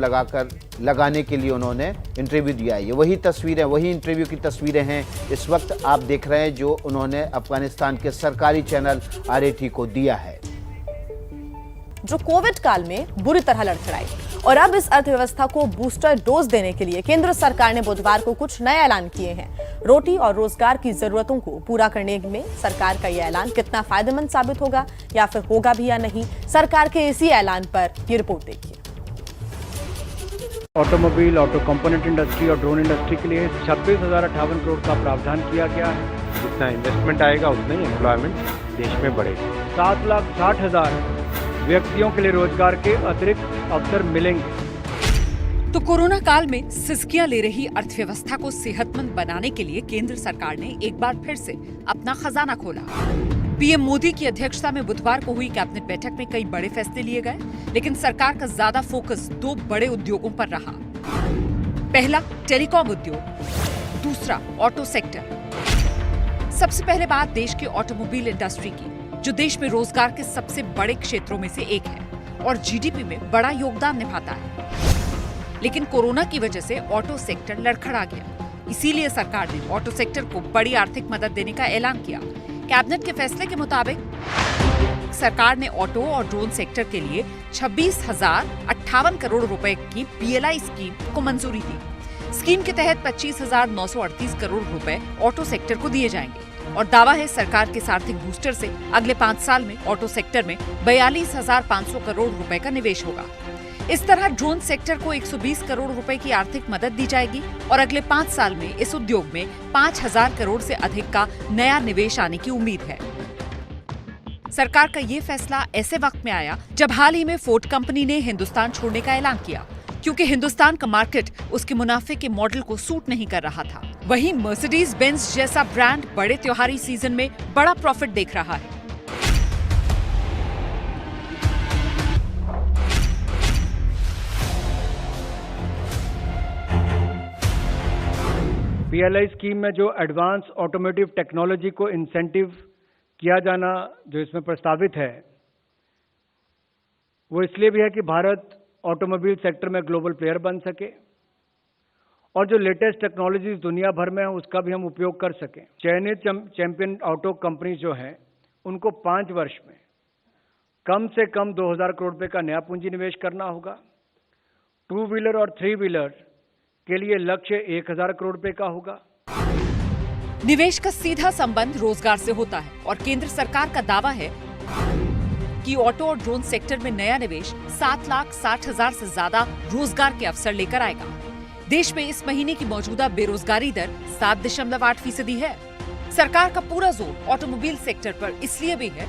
लगाने के लिए उन्होंने इंटरव्यू दिया है। ये वही तस्वीरें, वही इंटरव्यू की तस्वीरें हैं इस वक्त आप देख रहे हैं, जो उन्होंने अफगानिस्तान के सरकारी चैनल RAT को दिया है। जो कोविड काल में बुरी तरह लड़खड़ाई। और अब इस अर्थव्यवस्था को बूस्टर डोज देने के लिए केंद्र सरकार ने बुधवार को कुछ नए ऐलान किए हैं। रोटी और रोजगार की जरूरतों को पूरा करने में सरकार का यह ऐलान कितना फायदेमंद साबित होगा या फिर होगा भी या नहीं, सरकार के इसी ऐलान पर ये रिपोर्ट देखिए। ऑटोमोबाइल, ऑटो कंपोनेंट इंडस्ट्री और ड्रोन इंडस्ट्री के लिए 26,058 करोड़ का प्रावधान किया गया है। जितना इन्वेस्टमेंट आएगा उतना ही एम्प्लॉयमेंट देश में बढ़ेगा। 7,60,000 व्यक्तियों के लिए रोजगार के अतिरिक्त अवसर मिलेंगे। तो कोरोना काल में सिसकियां ले रही अर्थव्यवस्था को सेहतमंद बनाने के लिए केंद्र सरकार ने एक बार फिर से अपना खजाना खोला। पीएम मोदी की अध्यक्षता में बुधवार को हुई कैबिनेट बैठक में कई बड़े फैसले लिए गए, लेकिन सरकार का ज्यादा फोकस 2 बड़े उद्योगों पर रहा। पहला टेलीकॉम उद्योग, दूसरा ऑटो सेक्टर। सबसे पहले बात देश की ऑटोमोबाइल इंडस्ट्री की, जो देश में रोजगार के सबसे बड़े क्षेत्रों में से एक है और जीडीपी में बड़ा योगदान निभाता है। लेकिन कोरोना की वजह से ऑटो सेक्टर लड़खड़ा गया। इसीलिए सरकार ने ऑटो सेक्टर को बड़ी आर्थिक मदद देने का ऐलान किया। कैबिनेट के फैसले के मुताबिक सरकार ने ऑटो और ड्रोन सेक्टर के लिए 26,058 करोड़ रुपए की पीएलआई स्कीम को मंजूरी दी। स्कीम के तहत 25,938 करोड़ रुपए ऑटो सेक्टर को दिए जाएंगे और दावा है सरकार के आर्थिक बूस्टर से अगले 5 साल में ऑटो सेक्टर में 42,500 करोड़ रुपए का निवेश होगा। इस तरह ड्रोन सेक्टर को 120 करोड़ रुपए की आर्थिक मदद दी जाएगी और अगले 5 साल में इस उद्योग में 5,000 करोड़ से अधिक का नया निवेश आने की उम्मीद है। सरकार का ये फैसला ऐसे वक्त में आया जब हाल ही में फोर्ड कंपनी ने हिंदुस्तान छोड़ने का ऐलान किया, क्योंकि हिंदुस्तान का मार्केट उसके मुनाफे के मॉडल को सूट नहीं कर रहा था। वहीं मर्सिडीज बेंज जैसा ब्रांड बड़े त्योहारी सीजन में बड़ा प्रॉफिट देख रहा है। पीएलआई स्कीम में जो एडवांस ऑटोमोटिव टेक्नोलॉजी को इंसेंटिव किया जाना जो इसमें प्रस्तावित है, वो इसलिए भी है कि भारत ऑटोमोबाइल सेक्टर में ग्लोबल प्लेयर बन सके और जो लेटेस्ट टेक्नोलॉजीज दुनिया भर में है उसका भी हम उपयोग कर सकें। चयनित चैंपियन ऑटो कंपनी जो हैं उनको 5 वर्ष में कम से कम 2,000 करोड़ रुपए का नया पूंजी निवेश करना होगा। 2 व्हीलर और 3 व्हीलर के लिए लक्ष्य 1,000 करोड़ रुपए का होगा। निवेश का सीधा संबंध रोजगार से होता है और केंद्र सरकार का दावा है कि ऑटो और ड्रोन सेक्टर में नया निवेश 7,60,000 से ज्यादा रोजगार के अवसर लेकर आएगा। देश में इस महीने की मौजूदा बेरोजगारी दर 7.8% है। सरकार का पूरा जोर ऑटोमोबाइल सेक्टर पर इसलिए भी है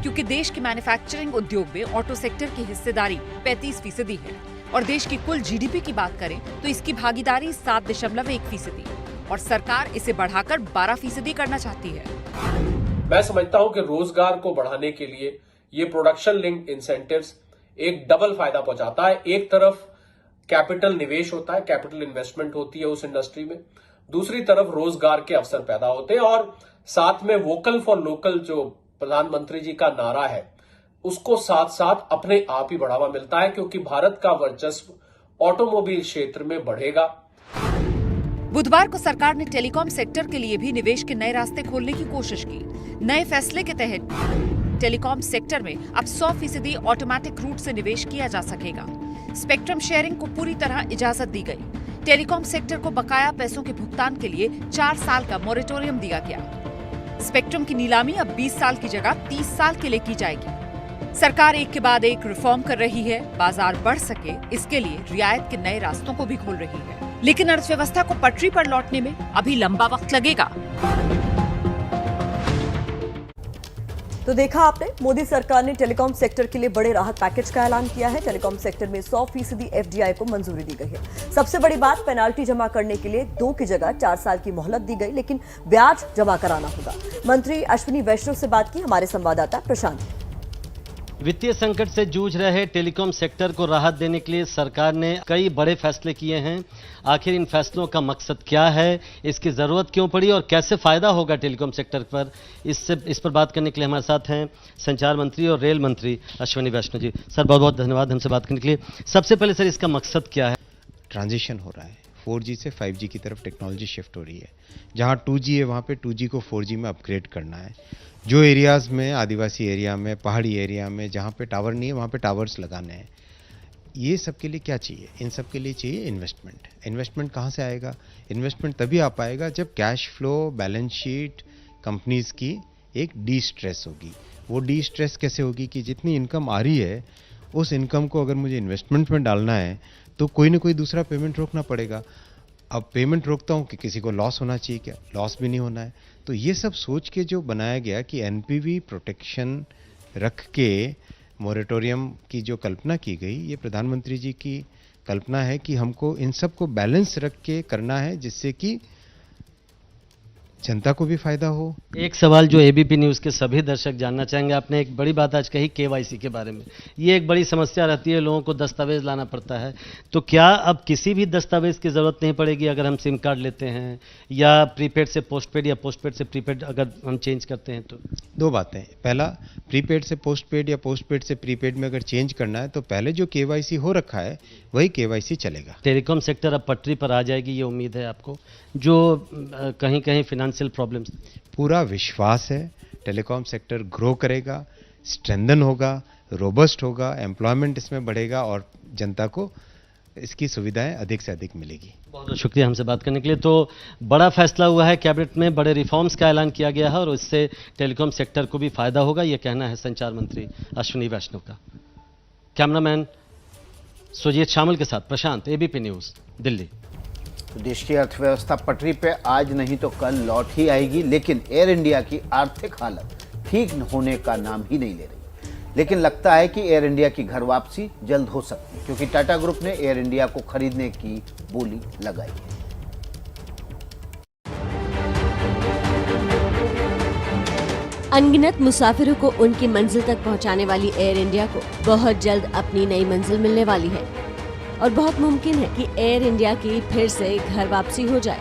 क्योंकि देश के मैन्युफैक्चरिंग उद्योग में ऑटो सेक्टर की हिस्सेदारी 35% है और देश की कुल जीडीपी की बात करें तो इसकी भागीदारी 7.1% और सरकार इसे बढ़ाकर 12% करना चाहती है। मैं समझता हूं कि रोजगार को बढ़ाने के लिए ये प्रोडक्शन लिंक्ड इंसेंटिव्स एक डबल फायदा पहुंचाता है। एक तरफ कैपिटल निवेश होता है, कैपिटल इन्वेस्टमेंट होती है उस इंडस्ट्री में, दूसरी तरफ रोजगार के अवसर पैदा होते हैं और साथ में वोकल फॉर लोकल जो प्रधानमंत्री जी का नारा है उसको साथ साथ अपने आप ही बढ़ावा मिलता है, क्योंकि भारत का वर्चस्व ऑटोमोबाइल क्षेत्र में बढ़ेगा। बुधवार को सरकार ने टेलीकॉम सेक्टर के लिए भी निवेश के नए रास्ते खोलने की कोशिश की। नए फैसले के तहत टेलीकॉम सेक्टर में अब 100% ऑटोमेटिक रूट से निवेश किया जा सकेगा। स्पेक्ट्रम शेयरिंग को पूरी तरह इजाजत दी गई। टेलीकॉम सेक्टर को बकाया पैसों के भुगतान के लिए 4 साल का मोरेटोरियम दिया गया। स्पेक्ट्रम की नीलामी अब 20 साल की जगह 30 साल के लिए की जाएगी। सरकार एक के बाद एक रिफॉर्म कर रही है। बाजार बढ़ सके इसके लिए रियायत के नए रास्तों को भी खोल रही है, लेकिन अर्थव्यवस्था को पटरी पर लौटने में अभी लंबा वक्त लगेगा। तो देखा आपने, मोदी सरकार ने टेलीकॉम सेक्टर के लिए बड़े राहत पैकेज का ऐलान किया है। टेलीकॉम सेक्टर में 100% एफडीआई को मंजूरी दी गई है। सबसे बड़ी बात, पेनाल्टी जमा करने के लिए 2 की जगह 4 साल की मोहलत दी गई, लेकिन ब्याज जमा कराना होगा। मंत्री अश्विनी वैष्णव से बात की हमारे संवाददाता प्रशांत। वित्तीय संकट से जूझ रहे टेलीकॉम सेक्टर को राहत देने के लिए सरकार ने कई बड़े फैसले किए हैं। आखिर इन फैसलों का मकसद क्या है, इसकी जरूरत क्यों पड़ी और कैसे फायदा होगा टेलीकॉम सेक्टर पर, इस पर बात करने के लिए हमारे साथ हैं संचार मंत्री और रेल मंत्री अश्विनी वैष्णव जी। सर बहुत बहुत धन्यवाद हमसे बात करने के लिए। सबसे पहले सर, इसका मकसद क्या है? ट्रांजिशन हो रहा है 4G से 5G की तरफ टेक्नोलॉजी शिफ्ट हो रही है। जहाँ 2G है वहाँ पे 2G को 4G में अपग्रेड करना है। जो एरियाज़ में, आदिवासी एरिया में, पहाड़ी एरिया में जहाँ पे टावर नहीं है वहाँ पे टावर्स लगाने हैं। ये सब के लिए क्या चाहिए? इन सब के लिए चाहिए इन्वेस्टमेंट। इन्वेस्टमेंट कहाँ से आएगा? इन्वेस्टमेंट तभी आ पाएगा जब cash flow, balance sheet companies की एक डी स्ट्रेस होगी। वो डी स्ट्रेस कैसे होगी कि जितनी इनकम आ रही है उस इनकम को अगर मुझे इन्वेस्टमेंट में डालना है तो कोई ना कोई दूसरा पेमेंट रोकना पड़ेगा। अब पेमेंट रोकता हूँ कि किसी को लॉस होना चाहिए क्या? लॉस भी नहीं होना है। तो ये सब सोच के जो बनाया गया कि एनपीवी प्रोटेक्शन रख के मोरेटोरियम की जो कल्पना की गई, ये प्रधानमंत्री जी की कल्पना है कि हमको इन सब को बैलेंस रख के करना है जिससे कि जनता को भी फायदा हो। एक सवाल जो एबीपी न्यूज़ के सभी दर्शक जानना चाहेंगे, आपने एक बड़ी बात आज कही केवाईसी के बारे में। ये एक बड़ी समस्या रहती है, लोगों को दस्तावेज लाना पड़ता है। तो क्या अब किसी भी दस्तावेज की ज़रूरत नहीं पड़ेगी अगर हम सिम कार्ड लेते हैं या प्रीपेड से पोस्टपेड या पोस्टपेड से प्रीपेड अगर हम चेंज करते हैं तो? दो बातें। पहला, प्रीपेड से पोस्टपेड या पोस्टपेड से प्रीपेड में अगर चेंज करना है तो पहले जो केवाईसी हो रखा है वही केवाईसी चलेगा। टेलीकॉम सेक्टर अब पटरी पर आ जाएगी, ये उम्मीद है आपको? जो कहीं कहीं फाइनेंशियल प्रॉब्लम्स, पूरा विश्वास है टेलीकॉम सेक्टर ग्रो करेगा, स्ट्रेंथन होगा, रोबस्ट होगा, एम्प्लॉयमेंट इसमें बढ़ेगा और जनता को इसकी सुविधाएं अधिक से अधिक मिलेगी। बहुत बहुत शुक्रिया हमसे बात करने के लिए। तो बड़ा फैसला हुआ है कैबिनेट में, बड़े रिफॉर्म्स का ऐलान किया गया है और इससे टेलीकॉम सेक्टर को भी फायदा होगा, ये कहना है संचार मंत्री अश्विनी वैष्णव का। कैमरामैन सुजीत शामल के साथ प्रशांत, एबीपी न्यूज़, दिल्ली। तो देश की अर्थव्यवस्था पटरी पे आज नहीं तो कल लौट ही आएगी, लेकिन एयर इंडिया की आर्थिक हालत ठीक होने का नाम ही नहीं ले रही। लेकिन लगता है कि एयर इंडिया की घर वापसी जल्द हो सकती है, क्योंकि टाटा ग्रुप ने एयर इंडिया को खरीदने की बोली लगाई है। अनगिनत मुसाफिरों को उनकी मंजिल तक पहुंचाने वाली एयर इंडिया को बहुत जल्द अपनी नई मंजिल मिलने वाली है और बहुत मुमकिन है कि एयर इंडिया की फिर से घर वापसी हो जाए।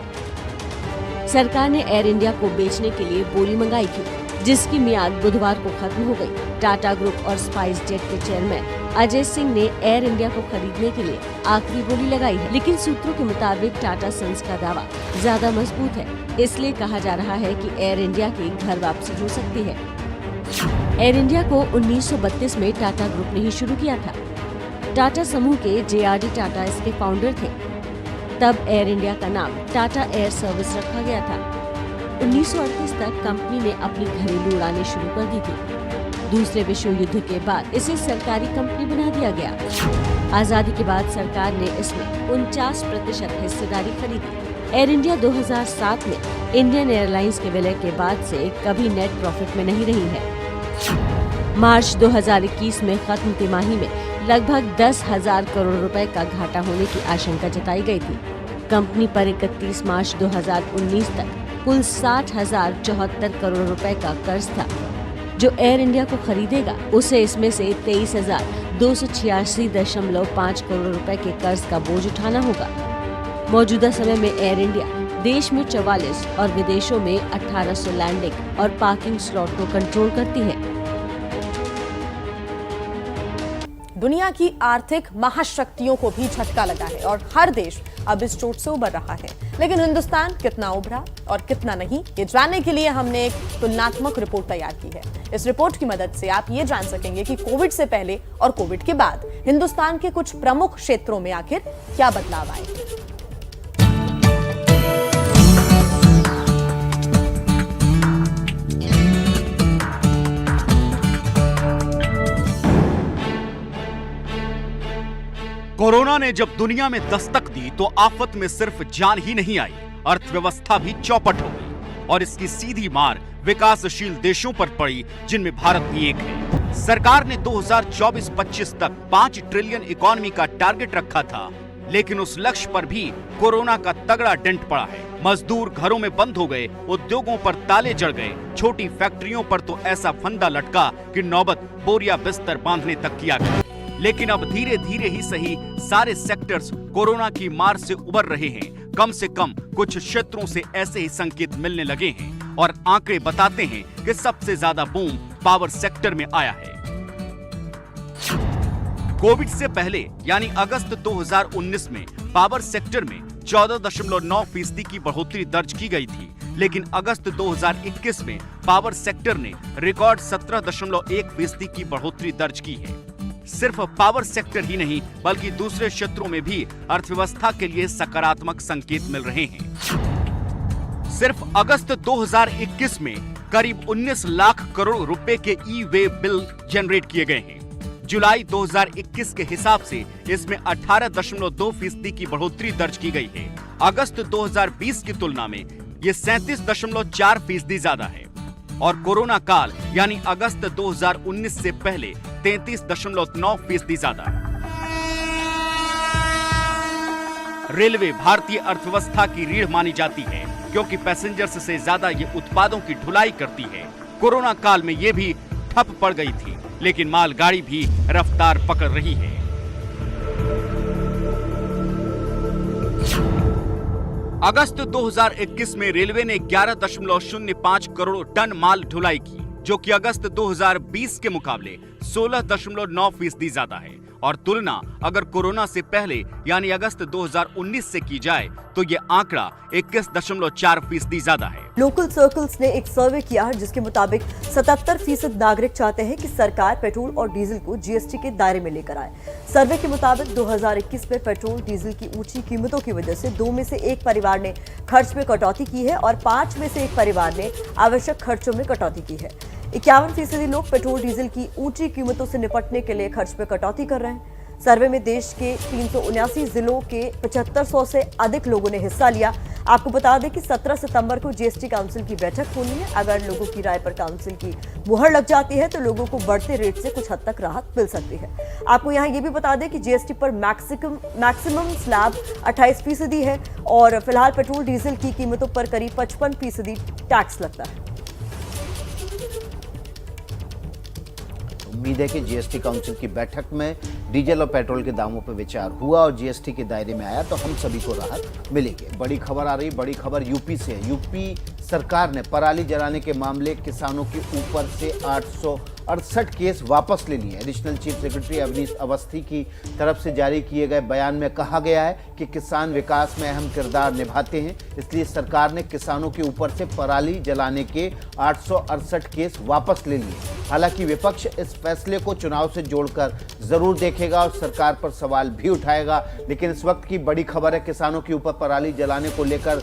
सरकार ने एयर इंडिया को बेचने के लिए बोली मंगाई थी, जिसकी मियाद बुधवार को खत्म हो गई। टाटा ग्रुप और स्पाइस जेट के चेयरमैन अजय सिंह ने एयर इंडिया को खरीदने के लिए आखिरी बोली लगाई है, लेकिन सूत्रों के मुताबिक टाटा सन्स का दावा ज्यादा मजबूत है, इसलिए कहा जा रहा है कि एयर इंडिया की घर वापसी हो सकती है। एयर इंडिया को 1932 में टाटा ग्रुप ने ही शुरू किया था। टाटा समूह के जेआरडी टाटा इसके फाउंडर थे। तब एयर इंडिया का नाम टाटा एयर सर्विस रखा गया था। 1938 तक कंपनी ने अपनी घरेलू उड़ानें शुरू कर दी थी। दूसरे विश्व युद्ध के बाद इसे सरकारी कंपनी बना दिया गया। आजादी के बाद सरकार ने इसमें 49% हिस्सेदारी खरीदी। एयर इंडिया 2007 में इंडियन एयरलाइंस के विलय के बाद से कभी नेट प्रॉफिट में नहीं रही है। मार्च 2021 में खत्म तिमाही में लगभग 10,000 करोड़ रुपए का घाटा होने की आशंका जताई गई थी। कंपनी पर 31 मार्च 2019 तक कुल 60,074 करोड़ रुपए का कर्ज था। जो एयर इंडिया को खरीदेगा उसे इसमें से 23,286.5 करोड़ रुपए के कर्ज का बोझ उठाना होगा। मौजूदा समय में एयर इंडिया देश में 44 और विदेशों में 1800 लैंडिंग और पार्किंग स्लॉट को कंट्रोल करती है। दुनिया की आर्थिक महाशक्तियों को भी झटका लगा है और हर देश अब इस चोट से उबर रहा है, लेकिन हिंदुस्तान कितना उभरा और कितना नहीं, ये जानने के लिए हमने एक तुलनात्मक रिपोर्ट तैयार की है। इस रिपोर्ट की मदद से आप ये जान सकेंगे कि कोविड से पहले और कोविड के बाद हिंदुस्तान के कुछ प्रमुख क्षेत्रों में आखिर क्या बदलाव आए। कोरोना ने जब दुनिया में दस्तक दी तो आफत में सिर्फ जान ही नहीं आई, अर्थव्यवस्था भी चौपट हो गई और इसकी सीधी मार विकासशील देशों पर पड़ी, जिनमें भारत भी एक है। सरकार ने 2024-25 तक 5 ट्रिलियन इकोनॉमी का टारगेट रखा था, लेकिन उस लक्ष्य पर भी कोरोना का तगड़ा डेंट पड़ा है। मजदूर घरों में बंद हो गए, उद्योगों पर ताले जड़ गए, छोटी फैक्ट्रियों पर तो ऐसा फंदा लटका कि नौबत बोरिया बिस्तर बांधने तक की आ गई। लेकिन अब धीरे धीरे ही सही सारे सेक्टर्स कोरोना की मार से उबर रहे हैं। कम से कम कुछ क्षेत्रों से ऐसे ही संकेत मिलने लगे हैं और आंकड़े बताते हैं कि सबसे ज्यादा बूम पावर सेक्टर में आया है। कोविड से पहले यानी अगस्त 2019 में पावर सेक्टर में 14.9% की बढ़ोतरी दर्ज की गई थी, लेकिन अगस्त 2021 में पावर सेक्टर ने रिकॉर्ड 17.1% की बढ़ोतरी दर्ज की है। सिर्फ पावर सेक्टर ही नहीं बल्कि दूसरे क्षेत्रों में भी अर्थव्यवस्था के लिए सकारात्मक संकेत मिल रहे हैं। सिर्फ अगस्त 2021 में करीब 19 लाख करोड़ रुपए के ई-वे बिल जनरेट किए गए हैं। जुलाई 2021 के हिसाब से इसमें 18.2% की बढ़ोतरी दर्ज की गई है। अगस्त 2020 की तुलना में ये 37.4% ज्यादा है और कोरोना काल यानी अगस्त 2019 से पहले 33.9% ज्यादा है। रेलवे भारतीय अर्थव्यवस्था की रीढ़ मानी जाती है क्योंकि पैसेंजर्स से ज्यादा ये उत्पादों की ढुलाई करती है। कोरोना काल में ये भी ठप पड़ गई थी, लेकिन मालगाड़ी भी रफ्तार पकड़ रही है। अगस्त 2021 में रेलवे ने 11.05 करोड़ टन माल ढुलाई की, जो कि अगस्त 2020 के मुकाबले 16.9% ज्यादा है और तुलना अगर कोरोना से पहले यानी अगस्त 2019 से की जाए तो ये आंकड़ा 21.4% ज्यादा है। लोकल सर्कल्स ने एक सर्वे किया है जिसके मुताबिक 77% नागरिक चाहते हैं कि सरकार पेट्रोल और डीजल को जीएसटी के दायरे में लेकर आए। सर्वे के मुताबिक 2021 में पेट्रोल डीजल की ऊंची कीमतों की वजह से 2 में से 1 परिवार ने खर्च में कटौती की है और 5 में से 1 परिवार ने आवश्यक खर्चों में कटौती की है। 51% लोग पेट्रोल डीजल की ऊंची कीमतों से निपटने के लिए खर्च में कटौती कर रहे हैं। सर्वे में देश के 379 जिलों के 7500 से अधिक लोगों ने हिस्सा लिया। आपको बता दें कि 17 सितंबर को जीएसटी काउंसिल की बैठक होनी है। अगर लोगों की राय पर काउंसिल की मुहर लग जाती है तो लोगों को बढ़ते रेट से कुछ हद तक राहत मिल सकती है। आपको यहाँ ये भी बता दें कि जीएसटी पर मैक्सिमम स्लैब 28% है और फिलहाल पेट्रोल डीजल की कीमतों पर करीब 55% टैक्स लगता है। उम्मीद है कि जीएसटी काउंसिल की बैठक में डीजल और पेट्रोल के दामों पर विचार हुआ और जीएसटी के दायरे में आया तो हम सभी को राहत मिलेगी। बड़ी खबर आ रही, बड़ी खबर यूपी से है। यूपी सरकार ने पराली जलाने के मामले किसानों के ऊपर से 868 केस वापस ले लिए। Additional chief secretary Awanish Awasthi की तरफ से जारी किए गए बयान में कहा गया है कि किसान विकास में अहम किरदार निभाते हैं, इसलिए सरकार ने किसानों के ऊपर से पराली जलाने के 868 केस वापस ले लिए। हालांकि विपक्ष इस फैसले को चुनाव से जोड़कर जरूर देखेगा और सरकार पर सवाल भी उठाएगा, लेकिन इस वक्त की बड़ी खबर है किसानों के ऊपर पराली जलाने को लेकर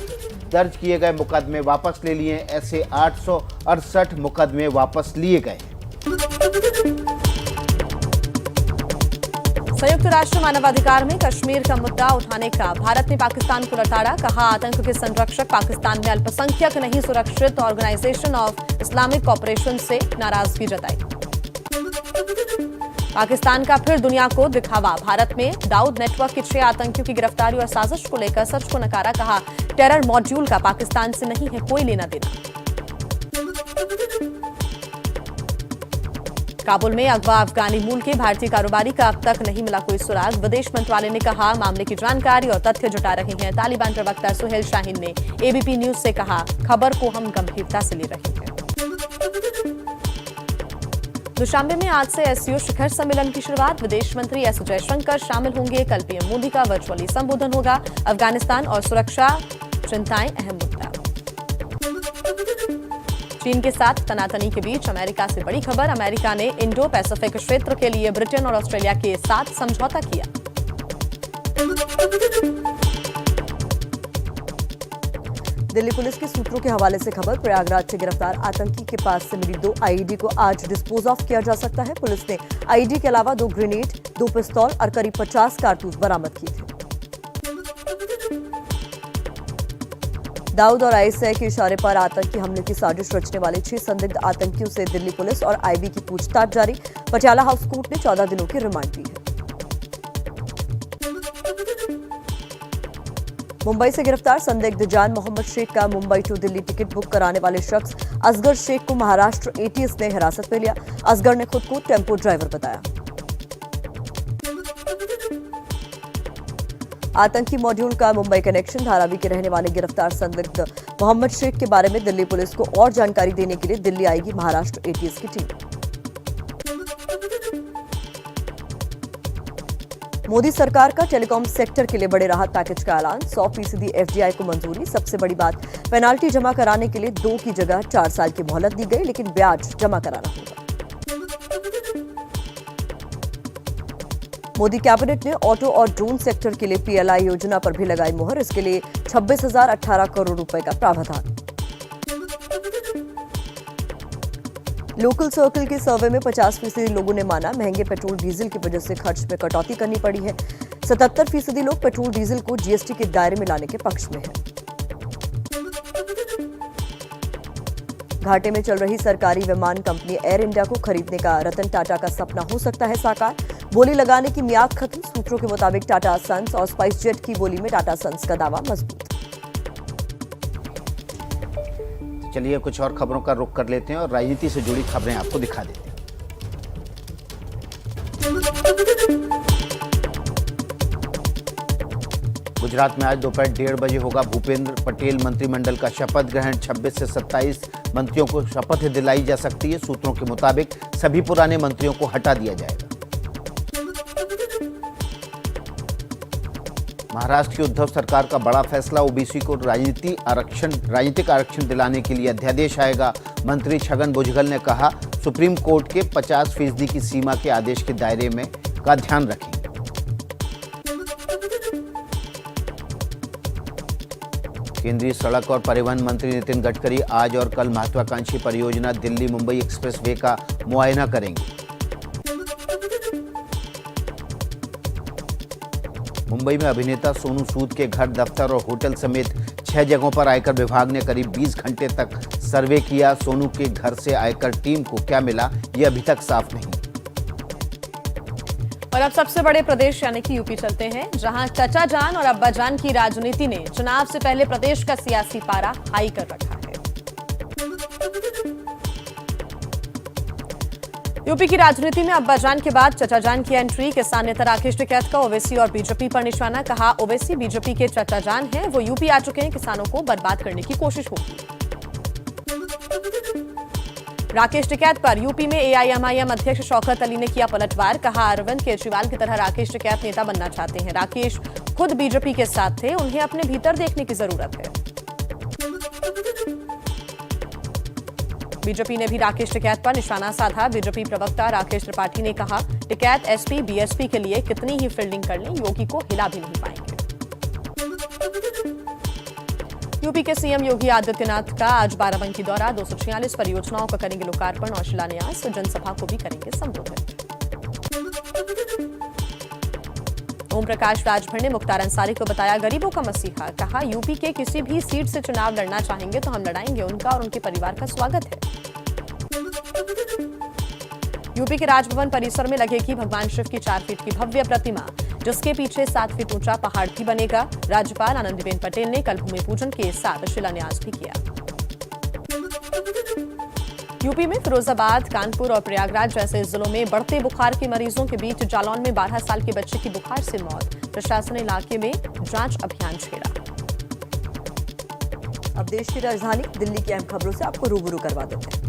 दर्ज किए गए मुकदमे वापस ले लिए। ऐसे 868 मुकदमे वापस लिए गए। संयुक्त राष्ट्र मानवाधिकार में कश्मीर का मुद्दा उठाने का भारत ने पाकिस्तान को लताड़ा। कहा आतंक के संरक्षक पाकिस्तान में अल्पसंख्यक नहीं सुरक्षित। ऑर्गेनाइजेशन ऑफ इस्लामिक कॉपरेशन से नाराजगी जताई। पाकिस्तान का फिर दुनिया को दिखावा। भारत में दाऊद नेटवर्क के 6 आतंकियों की गिरफ्तारी और साजिश को लेकर सच को नकारा। कहा टेरर मॉड्यूल का पाकिस्तान से नहीं है कोई लेना देना। काबुल में अगवा अफगानी मूल के भारतीय कारोबारी का अब तक नहीं मिला कोई सुराग। विदेश मंत्रालय ने कहा मामले की जानकारी और तथ्य जुटा रहे हैं। तालिबान प्रवक्ता सुहेल शाहीन ने एबीपी न्यूज से कहा खबर को हम गंभीरता से ले रहे हैं। दुशांबे में आज से एससीओ शिखर सम्मेलन की शुरुआत। विदेश मंत्री एस जयशंकर शामिल होंगे। कल पीएम मोदी का वर्चुअली संबोधन होगा। अफगानिस्तान और सुरक्षा चिंताएं अहम मुद्दा। चीन के साथ तनातनी के बीच अमेरिका से बड़ी खबर। अमेरिका ने इंडो पैसिफिक क्षेत्र के लिए ब्रिटेन और ऑस्ट्रेलिया के साथ समझौता किया। दिल्ली पुलिस के सूत्रों के हवाले से खबर। प्रयागराज से गिरफ्तार आतंकी के पास से मिली 2 आईईडी को आज डिस्पोज ऑफ किया जा सकता है। पुलिस ने आईईडी के अलावा 2 ग्रेनेड, 2 पिस्तौल और करीब 50 कारतूस बरामद किए थे। दाऊद और आईएसआई के इशारे पर आतंकी हमले की साजिश रचने वाले 6 संदिग्ध आतंकियों से दिल्ली पुलिस और आईबी की पूछताछ जारी। पटियाला हाउस कोर्ट ने 14 दिनों की रिमांड दी है। मुंबई से गिरफ्तार संदिग्ध जान मोहम्मद शेख का Mumbai to Delhi ticket book कराने वाले शख्स असगर शेख को महाराष्ट्र एटीएस ने हिरासत में लिया। असगर ने खुद को टेम्पो ड्राइवर बताया। आतंकी मॉड्यूल का मुंबई कनेक्शन। धारावी के रहने वाले गिरफ्तार संदिग्ध मोहम्मद शेख के बारे में दिल्ली पुलिस को और जानकारी देने के लिए दिल्ली आएगी महाराष्ट्र एटीएस की टीम। मोदी सरकार का टेलीकॉम सेक्टर के लिए बड़े राहत पैकेज का ऐलान। 100% एफडीआई को मंजूरी। सबसे बड़ी बात, पेनाल्टी जमा कराने के लिए 2 की जगह 4 साल की मोहलत दी गई, लेकिन ब्याज जमा कराना होगा। मोदी कैबिनेट ने ऑटो और ड्रोन सेक्टर के लिए पीएलआई योजना पर भी लगाई मुहर। इसके लिए 26,018 करोड़ रुपए का प्रावधान। लोकल सर्कल के सर्वे में 50% लोगों ने माना महंगे पेट्रोल डीजल की वजह से खर्च में कटौती करनी पड़ी है। 77% लोग पेट्रोल डीजल को जीएसटी के दायरे में लाने के पक्ष में हैं। घाटे में चल रही सरकारी विमान कंपनी एयर इंडिया को खरीदने का रतन टाटा का सपना हो सकता है साकार। बोली लगाने की मियाद खत्म। सूत्रों के मुताबिक टाटा सन्स और स्पाइस जेट की बोली में टाटा सन्स का दावा मजबूत। चलिए कुछ और खबरों का रुख कर लेते हैं और राजनीति से जुड़ी खबरें आपको दिखा देते हैं। गुजरात में आज दोपहर 1:30 बजे होगा भूपेंद्र पटेल मंत्रिमंडल का शपथ ग्रहण। 26 से 27 मंत्रियों को शपथ दिलाई जा सकती है। सूत्रों के मुताबिक सभी पुराने मंत्रियों को हटा दिया जाएगा। महाराष्ट्र की उद्धव सरकार का बड़ा फैसला, ओबीसी को राजनीतिक आरक्षण दिलाने के लिए अध्यादेश आएगा। मंत्री छगन भुजबल ने कहा, सुप्रीम कोर्ट के 50% की सीमा के आदेश के दायरे में का ध्यान रखेंगे। केंद्रीय सड़क और परिवहन मंत्री नितिन गडकरी आज और कल महत्वाकांक्षी परियोजना दिल्ली मुंबई एक्सप्रेसवे का मुआयना करेंगे। मुंबई में अभिनेता सोनू सूद के घर, दफ्तर और होटल समेत 6 जगहों पर आयकर विभाग ने करीब 20 घंटे तक सर्वे किया। सोनू के घर से आयकर टीम को क्या मिला, ये अभी तक साफ नहीं। और अब सबसे बड़े प्रदेश यानी कि यूपी चलते हैं, जहां चचा जान और अब्बा जान की राजनीति ने चुनाव से पहले प्रदेश का सियासी पारा हाई कर रखा है। यूपी की राजनीति में अब्बा जान के बाद चचा जान की एंट्री। किसान नेता राकेश टिकैत का ओवैसी और बीजेपी पर निशाना। कहा, ओवैसी बीजेपी के चचा जान हैं, वो यूपी आ चुके हैं, किसानों को बर्बाद करने की कोशिश होगी। राकेश टिकैत पर यूपी में एआईएमआईएम अध्यक्ष शौकत अली ने किया पलटवार। कहा, अरविंद केजरीवाल की तरह राकेश टिकैत नेता बनना चाहते हैं। राकेश खुद बीजेपी के साथ थे, उन्हें अपने भीतर देखने की जरूरत है। बीजेपी ने भी राकेश टिकैत पर निशाना साधा। बीजेपी प्रवक्ता राकेश त्रिपाठी ने कहा, टिकैत एसपी बीएसपी के लिए कितनी ही फील्डिंग कर लें, योगी को हिला भी नहीं पाएंगे। यूपी के सीएम योगी आदित्यनाथ का आज बाराबंकी दौरा। 246 परियोजनाओं का करेंगे लोकार्पण और शिलान्यास। जनसभा को भी करेंगे संबोधित। ओम प्रकाश राजभर ने मुख्तार अंसारी को बताया गरीबों का मसीहा। कहा, यूपी के किसी भी सीट से चुनाव लड़ना चाहेंगे तो हम लड़ाएंगे। उनका और उनके परिवार का स्वागत है। यूपी के राजभवन परिसर में लगेगी भगवान शिव की 4 फीट की भव्य प्रतिमा, जिसके पीछे 7 फीट ऊंचा पहाड़ भी बनेगा। राज्यपाल आनंदीबेन पटेल ने कल भूमि पूजन के साथ शिलान्यास भी किया। यूपी में फिरोजाबाद, कानपुर और प्रयागराज जैसे जिलों में बढ़ते बुखार के मरीजों के बीच जालौन में 12 साल के बच्चे की बुखार से मौत। प्रशासन ने इलाके में जांच अभियान छेड़ा। अब देश की राजधानी दिल्ली की अहम खबरों से आपको रूबरू करवा देते हैं।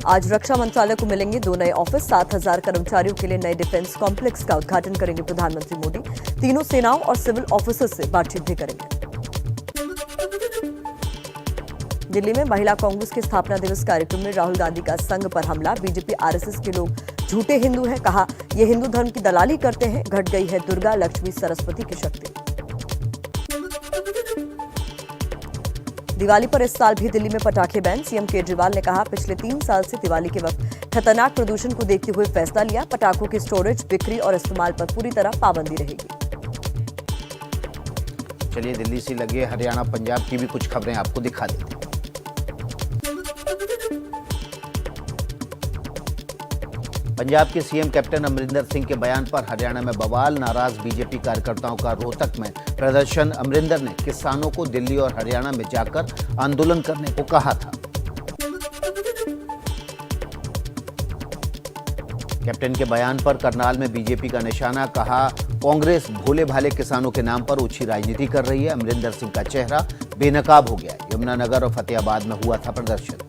आज रक्षा मंत्रालय को मिलेंगे 2 नए ऑफिस। 7,000 कर्मचारियों के लिए नए डिफेंस कॉम्प्लेक्स का उद्घाटन करेंगे प्रधानमंत्री मोदी। तीनों सेनाओं और सिविल ऑफिसर्स से बातचीत भी करेंगे। दिल्ली में महिला कांग्रेस के स्थापना दिवस कार्यक्रम में राहुल गांधी का संघ पर हमला। बीजेपी आरएसएस के लोग झूठे हिंदू हैं। कहा, ये हिंदू धर्म की दलाली करते हैं। घट गई है दुर्गा, लक्ष्मी, सरस्वती की शक्ति। दिवाली पर इस साल भी दिल्ली में पटाखे बैन। सीएम केजरीवाल ने कहा, पिछले 3 साल से दिवाली के वक्त खतरनाक प्रदूषण को देखते हुए फैसला लिया। पटाखों की स्टोरेज, बिक्री और इस्तेमाल पर पूरी तरह पाबंदी रहेगी। चलिए दिल्ली से लगे हरियाणा पंजाब की भी कुछ खबरें आपको दिखा देते हैं। पंजाब के सीएम कैप्टन अमरिंदर सिंह के बयान पर हरियाणा में बवाल। नाराज बीजेपी कार्यकर्ताओं का रोहतक में प्रदर्शन। अमरिंदर ने किसानों को दिल्ली और हरियाणा में जाकर आंदोलन करने को कहा था। कैप्टन के बयान पर करनाल में बीजेपी का निशाना। कहा, कांग्रेस भोले भाले किसानों के नाम पर ऊंची राजनीति कर रही है। अमरिंदर सिंह का चेहरा बेनकाब हो गया। यमुनानगर और फतेहाबाद में हुआ था प्रदर्शन।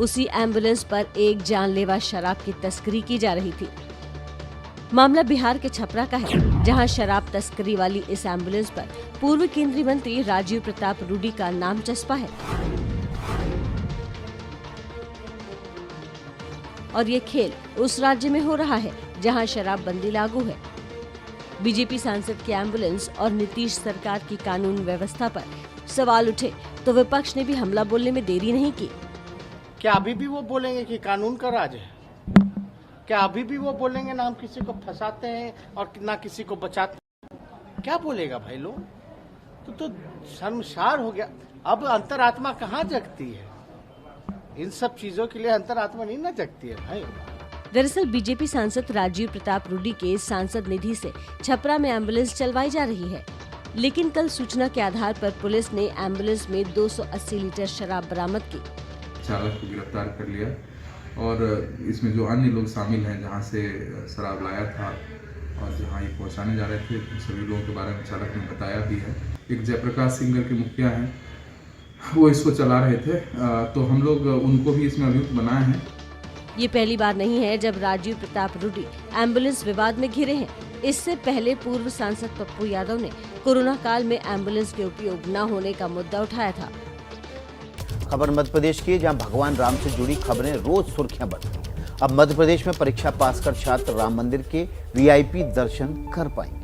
उसी एम्बुलेंस पर एक जानलेवा शराब की तस्करी की जा रही थी। मामला बिहार के छपरा का है, जहां शराब तस्करी वाली इस एम्बुलेंस पर पूर्व केंद्रीय मंत्री राजीव प्रताप रूडी का नाम चस्पा है। और ये खेल उस राज्य में हो रहा है जहां शराबबंदी लागू है। बीजेपी सांसद की एम्बुलेंस और नीतीश सरकार की कानून व्यवस्था पर सवाल उठे तो विपक्ष ने भी हमला बोलने में देरी नहीं की। क्या अभी भी वो बोलेंगे कि कानून का राज है? क्या अभी भी वो बोलेंगे ना हम किसी को फंसाते हैं और ना किसी को बचाते हैं? क्या बोलेगा भाई लोग? तो शर्मसार हो गया। अब अंतरात्मा कहाँ जगती है? इन सब चीजों के लिए अंतरात्मा नहीं ना जगती है भाई। दरअसल बीजेपी सांसद राजीव प्रताप रूडी के सांसद निधि से छपरा में एम्बुलेंस चलवाई जा रही है, लेकिन कल सूचना के आधार पर पुलिस ने एम्बुलेंस में 280 लीटर शराब बरामद की। चालक को गिरफ्तार कर लिया और इसमें जो अन्य लोग शामिल हैं, जहां से शराब लाया था और जहां ये पहुंचाने जा रहे थे, सभी लोगों के बारे में चालक ने बताया भी है। एक जयप्रकाश सिंगर के मुखिया हैं, वो इसको चला रहे थे, तो हम लोग उनको भी इसमें अभियुक्त बनाए हैं। ये पहली बार नहीं है जब राजीव प्रताप रूडी एम्बुलेंस विवाद में घिरे हैं। इससे पहले पूर्व सांसद पप्पू यादव ने कोरोना काल में एम्बुलेंस के उपयोग न होने का मुद्दा उठाया था। खबर मध्य प्रदेश की, जहां भगवान राम से जुड़ी खबरें रोज सुर्खियां बन रही। अब मध्य प्रदेश में परीक्षा पास कर छात्र राम मंदिर के वीआईपी दर्शन कर पाएंगे।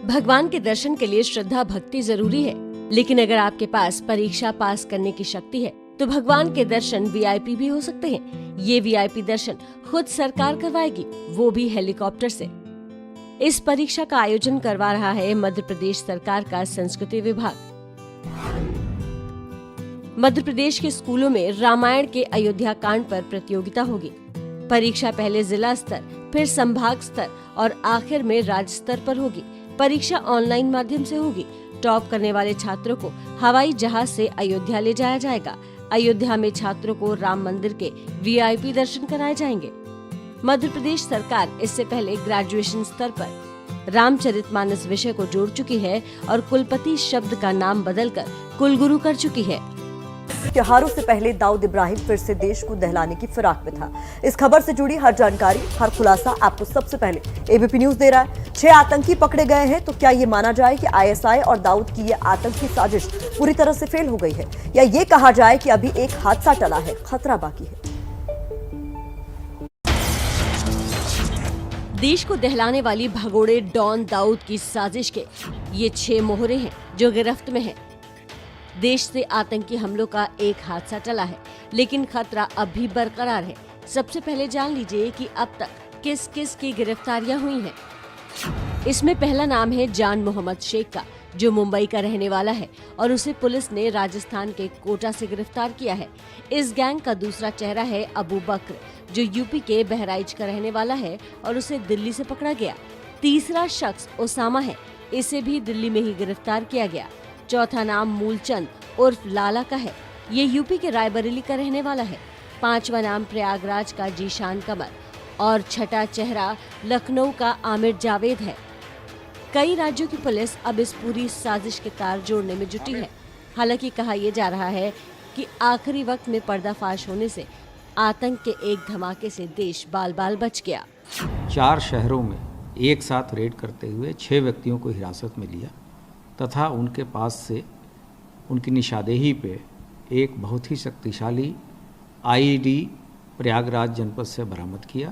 भगवान के दर्शन के लिए श्रद्धा भक्ति जरूरी है, लेकिन अगर आपके पास परीक्षा पास करने की शक्ति है तो भगवान के दर्शन वीआईपी भी हो सकते हैं। ये वीआईपी दर्शन खुद सरकार करवाएगी, वो भी हेलीकॉप्टर से। इस परीक्षा का आयोजन करवा रहा है मध्य प्रदेश सरकार का संस्कृति विभाग। मध्य प्रदेश के स्कूलों में रामायण के अयोध्या कांड पर प्रतियोगिता होगी। परीक्षा पहले जिला स्तर, फिर संभाग स्तर और आखिर में राज्य स्तर पर होगी। परीक्षा ऑनलाइन माध्यम से होगी। टॉप करने वाले छात्रों को हवाई जहाज से अयोध्या ले जाया जाएगा। अयोध्या में छात्रों को राम मंदिर के वीआईपी दर्शन कराए जाएंगे। मध्य प्रदेश सरकार इससे पहले ग्रेजुएशन स्तर पर रामचरितमानस विषय को जोड़ चुकी है और कुलपति शब्द का नाम बदलकर कुलगुरु कर चुकी है। त्योहारों से पहले दाऊद इब्राहिम फिर से देश को दहलाने की फिराक में था। इस खबर से जुड़ी हर जानकारी, हर खुलासा आपको सबसे पहले एबीपी न्यूज दे रहा है। 6 आतंकी पकड़े गए हैं, तो क्या ये माना जाए कि आईएसआई और दाऊद की ये आतंकी साजिश पूरी तरह से फेल हो गई है, या ये कहा जाए कि अभी एक हादसा टला है, खतरा बाकी है? देश को दहलाने वाली भगोड़े डॉन दाऊद की साजिश के ये 6 मोहरे हैं जो गिरफ्त में हैं। देश से आतंकी हमलों का एक हादसा टला है, लेकिन खतरा अब भी बरकरार है। सबसे पहले जान लीजिए कि अब तक किस किस की गिरफ्तारियां हुई हैं। इसमें पहला नाम है जान मोहम्मद शेख का, जो मुंबई का रहने वाला है और उसे पुलिस ने राजस्थान के कोटा से गिरफ्तार किया है। इस गैंग का दूसरा चेहरा है अबू बकर, जो यूपी के बहराइच का रहने वाला है और उसे दिल्ली से पकड़ा गया। तीसरा शख्स ओसामा है, इसे भी दिल्ली में ही गिरफ्तार किया गया। चौथा नाम मूलचंद उर्फ लाला का है, ये यूपी के रायबरेली का रहने वाला है। पांचवा नाम प्रयागराज का जीशान कमर और छठा चेहरा लखनऊ का आमिर जावेद है। कई राज्यों की पुलिस अब इस पूरी साजिश के तार जोड़ने में जुटी है। हालांकि कहा यह जा रहा है कि आखिरी वक्त में पर्दाफाश होने से आतंक के एक धमाके से देश बाल बाल बच गया। 4 शहरों में एक साथ रेड करते हुए 6 व्यक्तियों को हिरासत में लिया तथा उनके पास से उनकी निशानदेही पे एक बहुत ही शक्तिशाली आईईडी प्रयागराज जनपद से बरामद किया,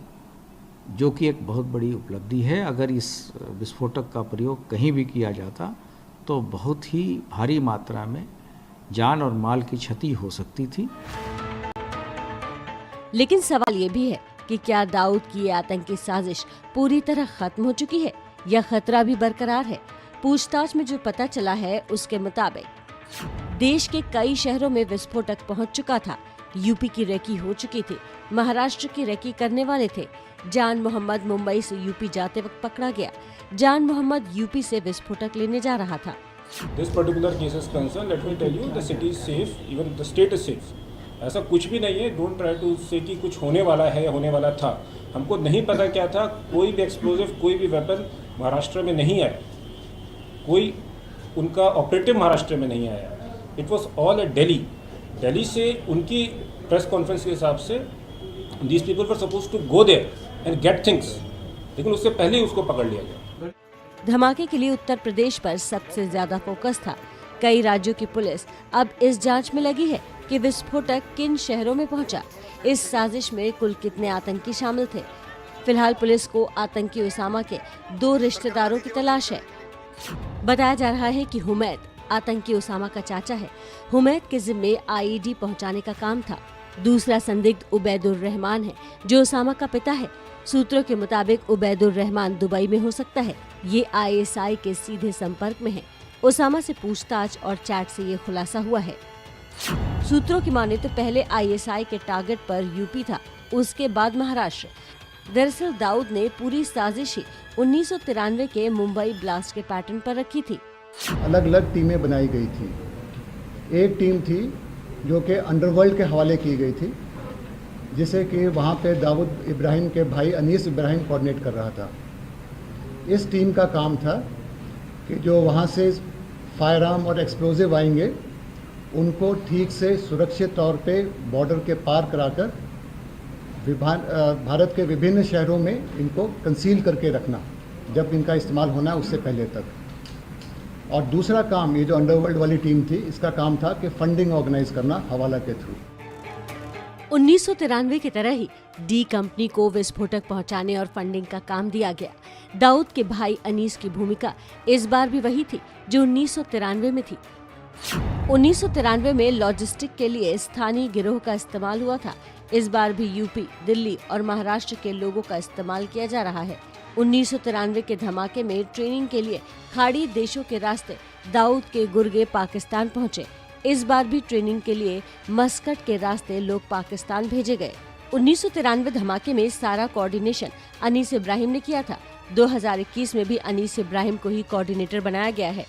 जो कि एक बहुत बड़ी उपलब्धि है। अगर इस विस्फोटक का प्रयोग कहीं भी किया जाता तो बहुत ही भारी मात्रा में जान और माल की क्षति हो सकती थी। लेकिन सवाल ये भी है कि क्या दाऊद की ये आतंकी साजिश पूरी तरह खत्म हो चुकी है या खतरा भी बरकरार है? पूछताछ में जो पता चला है उसके मुताबिक देश के कई शहरों में विस्फोटक पहुंच चुका था। यूपी की रेकी हो चुकी थी, महाराष्ट्र की रेकी करने वाले थे। जान मोहम्मद मुंबई से यूपी जाते वक्त पकड़ा गया। जान मोहम्मद यूपी से विस्फोटक लेने जा रहा था। This particular case is concerned, let me tell you, the city is safe, even the state is safe. ऐसा कुछ भी नहीं है। डोंट ट्राई टू से कि कुछ होने वाला है या होने वाला था। हमको नहीं पता क्या था। कोई भी एक्सप्लोजिव, कोई भी वेपन महाराष्ट्र में नहीं आया। कोई उनका ऑपरेटिव महाराष्ट्र में नहीं आया। It was all at Delhi से उनकी प्रेस कॉन्फ्रेंस के हिसाब से these people were suppose to go there and get things, लेकिन उससे पहले ही उसको पकड़ लिया गया। धमाके के लिए उत्तर प्रदेश पर सबसे ज्यादा फोकस था। कई राज्यों की पुलिस अब इस जांच में लगी है कि विस्फोटक किन शहरों में पहुंचा। इस साजिश में कुल कितने आतंकी शामिल थे। फिलहाल पुलिस को आतंकी उसामा के 2 रिश्तेदारों की तलाश है। बताया जा रहा है कि हुमैद आतंकी उसामा का चाचा है। हुमैद के जिम्मे आईईडी पहुंचाने का काम था। दूसरा संदिग्ध उबैदुर रहमान है, जो उसामा का पिता है। सूत्रों के मुताबिक उबैदुर रहमान दुबई में हो सकता है। ये आईएसआई के सीधे संपर्क में है। उसामा से पूछताछ और चैट से ये खुलासा हुआ है। सूत्रों की माने तो पहले आईएसआई के टारगेट पर यूपी था, उसके बाद महाराष्ट्र। दरअसल दाऊद ने पूरी साजिश ही 1993 के मुंबई ब्लास्ट के पैटर्न पर रखी थी। अलग अलग टीमें बनाई गई थी। एक टीम थी जो कि अंडरवर्ल्ड के हवाले की गई थी, जिसे कि वहाँ पे दाऊद इब्राहिम के भाई अनीस इब्राहिम कोऑर्डिनेट कर रहा था। इस टीम का काम था कि जो वहाँ से फायर आर्म और एक्सप्लोजिव आएंगे उनको ठीक से सुरक्षित तौर पे बॉर्डर के पार कराकर भारत के विभिन्न शहरों में इनको कंसील करके रखना, जब इनका इस्तेमाल होना है उससे पहले तक। और दूसरा काम, ये जो अंडरवर्ल्ड वाली टीम थी, इसका काम था कि फंडिंग ऑर्गेनाइज करना हवाला के थ्रू। 1993 की तरह ही डी कंपनी को विस्फोटक पहुंचाने और फंडिंग का काम दिया गया। दाऊद के भाई अनीस की भूमिका इस बार भी वही थी जो 1993 में थी। 1993 में लॉजिस्टिक के लिए स्थानीय गिरोह का इस्तेमाल हुआ था। इस बार भी यूपी, दिल्ली और महाराष्ट्र के लोगों का इस्तेमाल किया जा रहा है। 1993 के धमाके में ट्रेनिंग के लिए खाड़ी देशों के रास्ते दाऊद के गुर्गे पाकिस्तान पहुंचे। इस बार भी ट्रेनिंग के लिए मस्कट के रास्ते लोग पाकिस्तान भेजे गए। 1993 धमाके में सारा कोऑर्डिनेशन अनीस इब्राहिम ने किया था। 2021 में भी अनीस इब्राहिम को ही कोऑर्डिनेटर बनाया गया है।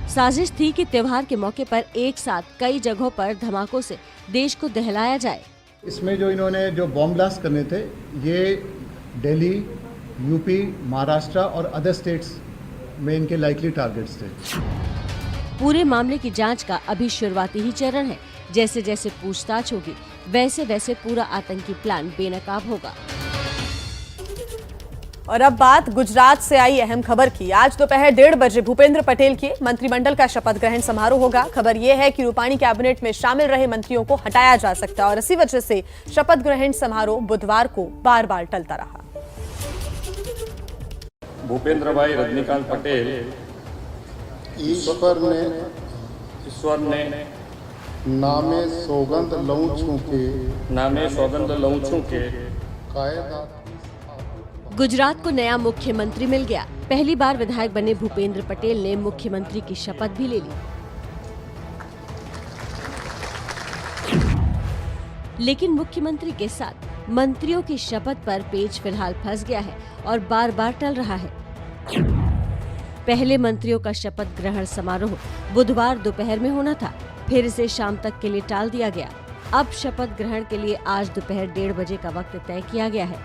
साजिश थी कि त्योहार के मौके पर एक साथ कई जगहों पर धमाकों से देश को दहलाया जाए। इसमें जो इन्होंने जो बॉम्ब ब्लास्ट करने थे, ये दिल्ली, यूपी, महाराष्ट्र और अदर स्टेट्स में इनके लाइकली टारगेट्स थे। पूरे मामले की जांच का अभी शुरुआती ही चरण है। जैसे जैसे पूछताछ होगी वैसे वैसे पूरा आतंकी प्लान बेनकाब होगा। और अब बात गुजरात से आई अहम खबर की। आज दोपहर 1:30 बजे भूपेंद्र पटेल के मंत्रिमंडल का शपथ ग्रहण समारोह होगा। खबर यह है कि रूपाणी कैबिनेट में शामिल रहे मंत्रियों को हटाया जा सकता है और इसी वजह से शपथ ग्रहण समारोह बुधवार को बार बार टलता रहा। भूपेंद्र भाई रजनीकांत पटेल ईश्वर ने नामे सौगंध लऊं छूके कायदा। गुजरात को नया मुख्यमंत्री मिल गया। पहली बार विधायक बने भूपेंद्र पटेल ने मुख्यमंत्री की शपथ भी ले ली। लेकिन मुख्यमंत्री के साथ मंत्रियों की शपथ पर पेच फिलहाल फंस गया है और बार बार टल रहा है। पहले मंत्रियों का शपथ ग्रहण समारोह बुधवार दोपहर में होना था, फिर इसे शाम तक के लिए टाल दिया गया। अब शपथ ग्रहण के लिए आज दोपहर 1:30 बजे का वक्त तय किया गया है।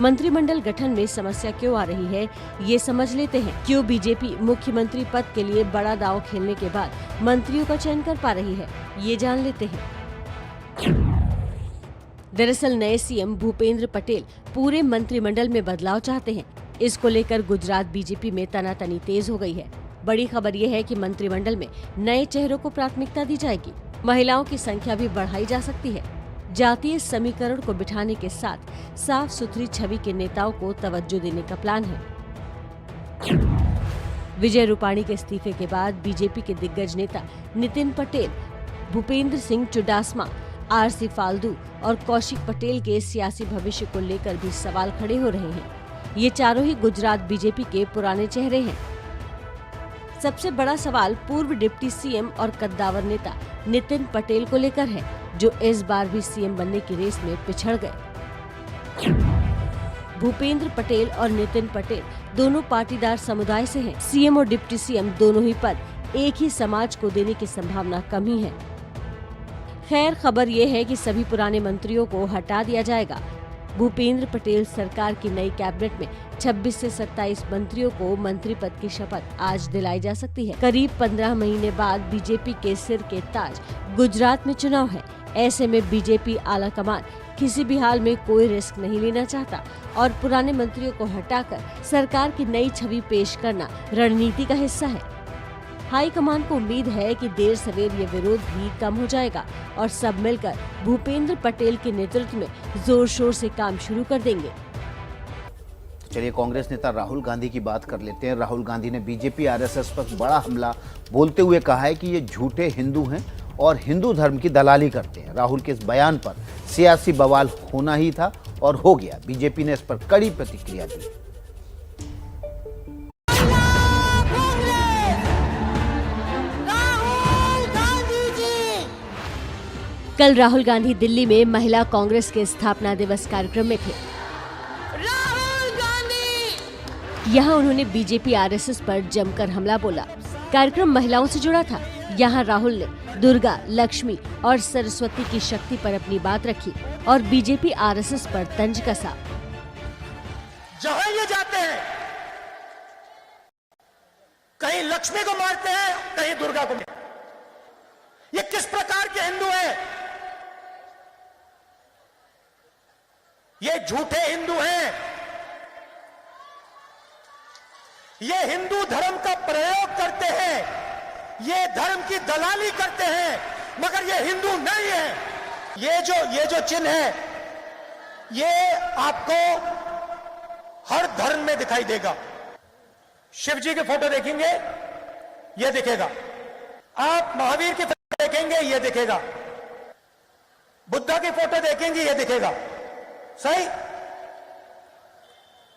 मंत्रिमंडल गठन में समस्या क्यों आ रही है, ये समझ लेते हैं। क्यों बीजेपी मुख्यमंत्री पद के लिए बड़ा दांव खेलने के बाद मंत्रियों का चयन कर पा रही है, ये जान लेते हैं। दरअसल नए सीएम भूपेंद्र पटेल पूरे मंत्रिमंडल में बदलाव चाहते हैं। इसको लेकर गुजरात बीजेपी में तनातनी तेज हो गई है। बड़ी खबर यह है कि मंत्रिमंडल में नए चेहरों को प्राथमिकता दी जाएगी। महिलाओं की संख्या भी बढ़ाई जा सकती है। जातीय समीकरण को बिठाने के साथ साफ सुथरी छवि के नेताओं को तवज्जो देने का प्लान है। विजय रूपाणी के इस्तीफे के बाद बीजेपी के दिग्गज नेता नितिन पटेल, भूपेंद्र सिंह चुडासमा, आरसी फाल्दू और कौशिक पटेल के सियासी भविष्य को लेकर भी सवाल खड़े हो रहे हैं। ये चारों ही गुजरात बीजेपी के पुराने चेहरे हैं। सबसे बड़ा सवाल पूर्व डिप्टी सीएम और कद्दावर नेता नितिन पटेल को लेकर है, जो इस बार भी सीएम बनने की रेस में पिछड़ गए। भूपेंद्र पटेल और नितिन पटेल दोनों पाटीदार समुदाय से हैं। सीएम और डिप्टी सीएम दोनों ही पद एक ही समाज को देने की संभावना कम ही है। खैर, खबर ये है कि सभी पुराने मंत्रियों को हटा दिया जाएगा। भूपेंद्र पटेल सरकार की नई कैबिनेट में 26 से 27 मंत्रियों को मंत्री पद की शपथ आज दिलाई जा सकती है। करीब 15 महीने बाद बीजेपी के सिर के ताज गुजरात में चुनाव है। ऐसे में बीजेपी आला कमान किसी भी हाल में कोई रिस्क नहीं लेना चाहता और पुराने मंत्रियों को हटाकर सरकार की नई छवि पेश करना रणनीति का हिस्सा है। हाईकमान को उम्मीद है कि देर सवेर ये विरोध भी कम हो जाएगा और सब मिलकर भूपेंद्र पटेल के नेतृत्व में जोर शोर से काम शुरू कर देंगे। चलिए कांग्रेस नेता राहुल गांधी की बात कर लेते हैं। राहुल गांधी ने बीजेपी आरएसएस पर बड़ा हमला बोलते हुए कहा है कि ये झूठे हिंदू हैं और हिंदू धर्म की दलाली करते हैं। राहुल के इस बयान पर सियासी बवाल होना ही था और हो गया। बीजेपी ने इस पर कड़ी प्रतिक्रिया दी। कल राहुल गांधी दिल्ली में महिला कांग्रेस के स्थापना दिवस कार्यक्रम में थे। यहाँ उन्होंने बीजेपी आरएसएस पर जमकर हमला बोला। कार्यक्रम महिलाओं से जुड़ा था। यहाँ राहुल ने दुर्गा, लक्ष्मी और सरस्वती की शक्ति पर अपनी बात रखी और बीजेपी आरएसएस पर तंज कसा। जहाँ ये जाते हैं कहीं लक्ष्मी को मारते हैं, कहीं दुर्गा को। ये किस प्रकार के हिंदू हैं? ये झूठे हिंदू हैं। ये हिंदू धर्म का प्रयोग करते हैं, ये धर्म की दलाली करते हैं, मगर ये हिंदू नहीं है। ये जो चिन्ह है ये आपको हर धर्म में दिखाई देगा। शिव जी की फोटो देखेंगे ये दिखेगा, आप महावीर की फोटो देखेंगे ये दिखेगा, बुद्धा की फोटो देखेंगे ये दिखेगा। सही?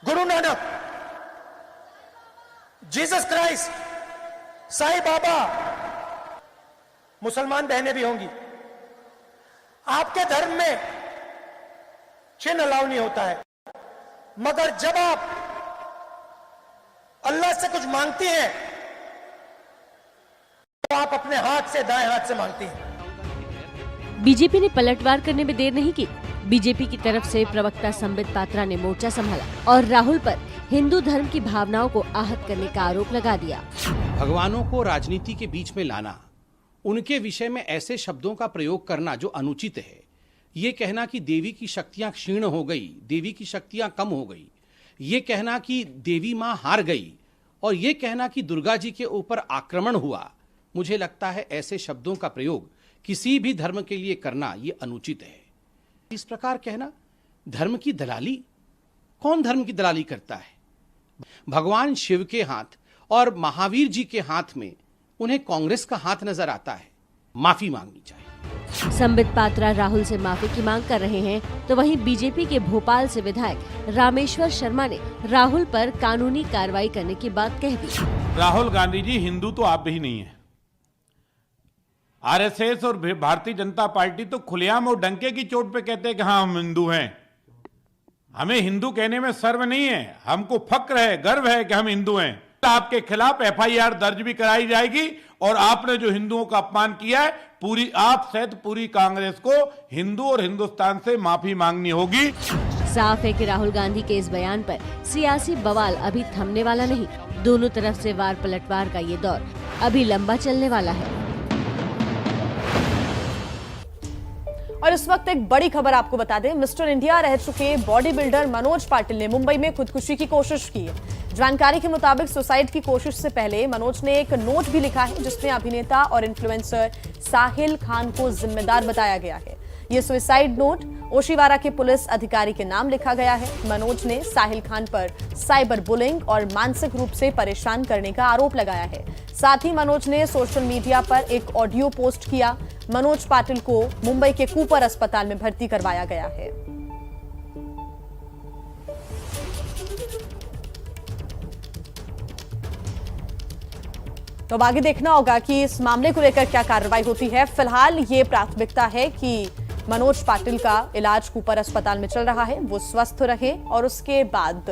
गुरु नानक, जीसस क्राइस्ट, साईं बाबा, मुसलमान बहनें भी होंगी। आपके धर्म में चिन्ह अलाउ नहीं होता है, मगर जब आप अल्लाह से कुछ मांगती हैं तो आप अपने हाथ से, दाएं हाथ से मांगती हैं। बीजेपी ने पलटवार करने में देर नहीं की। बीजेपी की तरफ से प्रवक्ता संबित पात्रा ने मोर्चा संभाला और राहुल पर हिंदू धर्म की भावनाओं को आहत करने का आरोप लगा दिया। भगवानों को राजनीति के बीच में लाना, उनके विषय में ऐसे शब्दों का प्रयोग करना जो अनुचित है, ये कहना कि देवी की शक्तियां क्षीण हो गई, देवी की शक्तियां कम हो गई, ये कहना कि देवी मां हार गई और ये कहना कि दुर्गा जी के ऊपर आक्रमण हुआ, मुझे लगता है ऐसे शब्दों का प्रयोग किसी भी धर्म के लिए करना ये अनुचित है। इस प्रकार कहना धर्म की दलाली, कौन धर्म की दलाली करता है? भगवान शिव के हाथ और महावीर जी के हाथ में उन्हें कांग्रेस का हाथ नजर आता है। माफी मांगनी चाहिए। संबित पात्रा राहुल से माफी की मांग कर रहे हैं, तो वहीं बीजेपी के भोपाल से विधायक रामेश्वर शर्मा ने राहुल पर कानूनी कार्रवाई करने की बात कह दी। राहुल गांधी जी, हिंदू तो आप भी नहीं है। आरएसएस और भारतीय जनता पार्टी तो खुलेआम और डंके की चोट पे कहते हैं कि हाँ हम हिंदू हैं। हमें हिंदू कहने में शर्म नहीं है, हमको फक्र है, गर्व है कि हम हिंदू हैं। आपके खिलाफ एफआईआर दर्ज भी कराई जाएगी और आपने जो हिंदुओं का अपमान किया है, पूरी आप सहित पूरी कांग्रेस को, हिंदू और हिंदुस्तान से माफी मांगनी होगी। साफ है कि राहुल गांधी के इस बयान पर सियासी बवाल अभी थमने वाला नहीं। दोनों तरफ से वार पलटवार का ये दौर अभी लंबा चलने वाला है। और इस वक्त एक बड़ी खबर आपको बता दें, मिस्टर इंडिया रह चुके बॉडी बिल्डर मनोज पाटिल ने मुंबई में खुदकुशी की कोशिश की है। जानकारी के मुताबिक सुसाइड की कोशिश से पहले मनोज ने एक नोट भी लिखा है जिसमें अभिनेता और इन्फ्लुएंसर साहिल खान को जिम्मेदार बताया गया है। ये सुसाइड नोट ओशिवारा के पुलिस अधिकारी के नाम लिखा गया है। मनोज ने साहिल खान पर साइबर बुलिंग और मानसिक रूप से परेशान करने का आरोप लगाया है। साथ ही मनोज ने सोशल मीडिया पर एक ऑडियो पोस्ट किया। मनोज पाटिल को मुंबई के कूपर अस्पताल में भर्ती करवाया गया है। तो अब आगे देखना होगा कि इस मामले को लेकर क्या कार्रवाई होती है। फिलहाल ये प्राथमिकता है कि मनोज पाटिल का इलाज कूपर अस्पताल में चल रहा है, वो स्वस्थ रहे और उसके बाद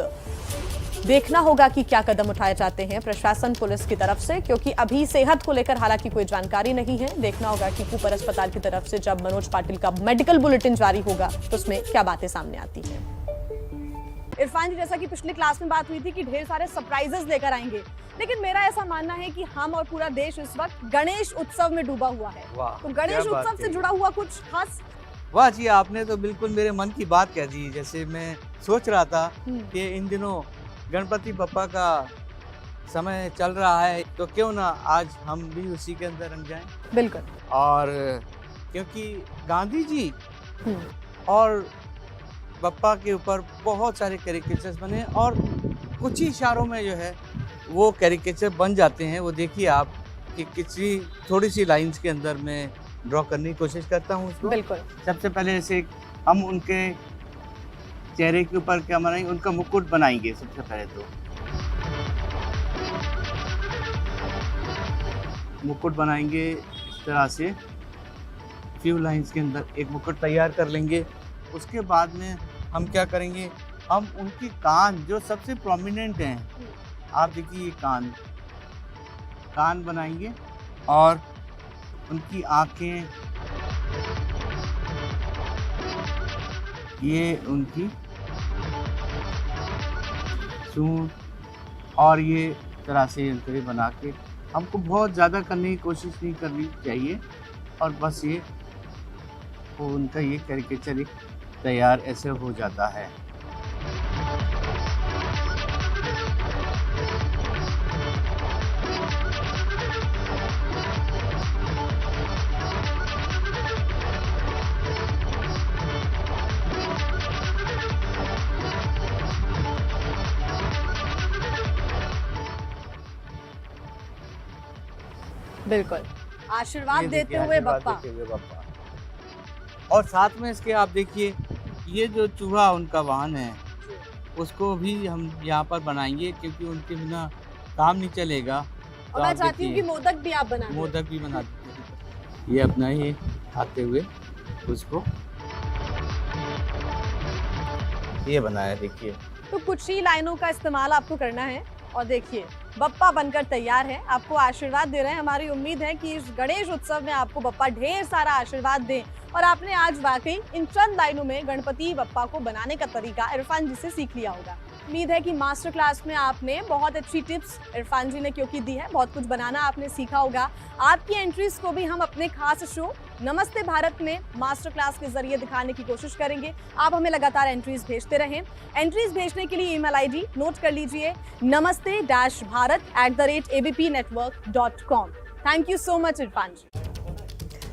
देखना होगा कि क्या कदम उठाए जाते हैं प्रशासन, पुलिस की तरफ से, क्योंकि अभी सेहत को लेकर हालांकि कोई जानकारी नहीं है। देखना होगा कि कूपर अस्पताल की तरफ से जब मनोज पाटिल का मेडिकल बुलेटिन जारी होगा तो उसमें क्या बातें सामने आती हैं। इरफान जी, जैसा कि पिछली क्लास में बात हुई थी कि ढेर सारे सरप्राइजेस लेकर आएंगे, लेकिन मेरा ऐसा मानना है कि हम और पूरा देश इस वक्त गणेश उत्सव में डूबा हुआ है। तो गणेश उत्सव से जुड़ा हुआ कुछ खास? वाह जी, आपने तो बिल्कुल मेरे मन की बात कह दी। जैसे मैं सोच रहा था कि इन दिनों गणपति बप्पा का समय चल रहा है, तो क्यों ना आज हम भी उसी के अंदर रंग जाएं। बिल्कुल। और क्योंकि गांधी जी और बप्पा के ऊपर बहुत सारे कैरिकेचर्स बने और कुछ ही इशारों में जो है वो कैरिकेचर बन जाते हैं। वो देखिए आप कि किसी थोड़ी सी लाइंस के अंदर मैं ड्रॉ करने की कोशिश करता हूँ उसको। बिल्कुल। सबसे पहले जैसे हम उनके चेहरे के ऊपर क्या बनाएंगे, उनका मुकुट बनाएंगे। सबसे पहले तो मुकुट बनाएंगे इस तरह से, फ्यू लाइंस के अंदर एक मुकुट तैयार कर लेंगे। उसके बाद में हम क्या करेंगे, हम उनकी कान जो सबसे प्रोमिनेंट हैं, आप देखिए ये कान बनाएंगे और उनकी आँखें, ये उनकी सूंड और ये तरह से अंतरे बना के, हमको बहुत ज़्यादा करने की कोशिश नहीं करनी चाहिए और बस ये उनका ये कैरिकेचर एक तैयार ऐसे हो जाता है। बिल्कुल, आशीर्वाद देते हुए बप्पा। और साथ में इसके आप देखिए ये जो चूहा उनका वाहन है उसको भी हम यहाँ पर बनाएंगे, क्योंकि उनके बिना काम नहीं चलेगा। और मैं चाहती हूँ कि मोदक भी आप बना दें। मोदक भी बना दें। ये अपना ही आते हुए उसको ये बनाया, देखिए। तो कुछ ही लाइनों का इस्तेमाल आपको करना है और देखिए बप्पा बनकर तैयार है, आपको आशीर्वाद दे रहे हैं। हमारी उम्मीद है कि इस गणेश उत्सव में आपको बप्पा ढेर सारा आशीर्वाद दें और आपने आज वाकई इन चंद लाइनों में गणपति बप्पा को बनाने का तरीका इरफान जी से सीख लिया होगा। उम्मीद है कि मास्टर क्लास में आपने बहुत अच्छी टिप्स इरफान जी ने क्योंकि दी है, बहुत कुछ बनाना आपने सीखा होगा। आपकी एंट्रीज को भी हम अपने खास शो नमस्ते भारत में मास्टर क्लास के जरिए दिखाने की कोशिश करेंगे। आप हमें लगातार एंट्रीज भेजते रहें। एंट्रीज भेजने के लिए ईमेल आईडी नोट कर लीजिए, namaste-bharat@abpnetwork.com। Thank you so much Irfan ji.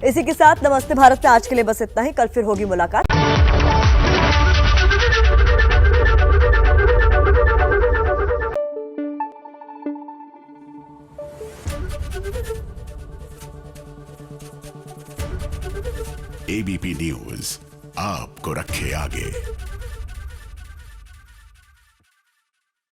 इसी के साथ नमस्ते भारत में आज के लिए बस इतना ही। कल फिर होगी मुलाकात। एबीपी न्यूज आपको रखे आगे।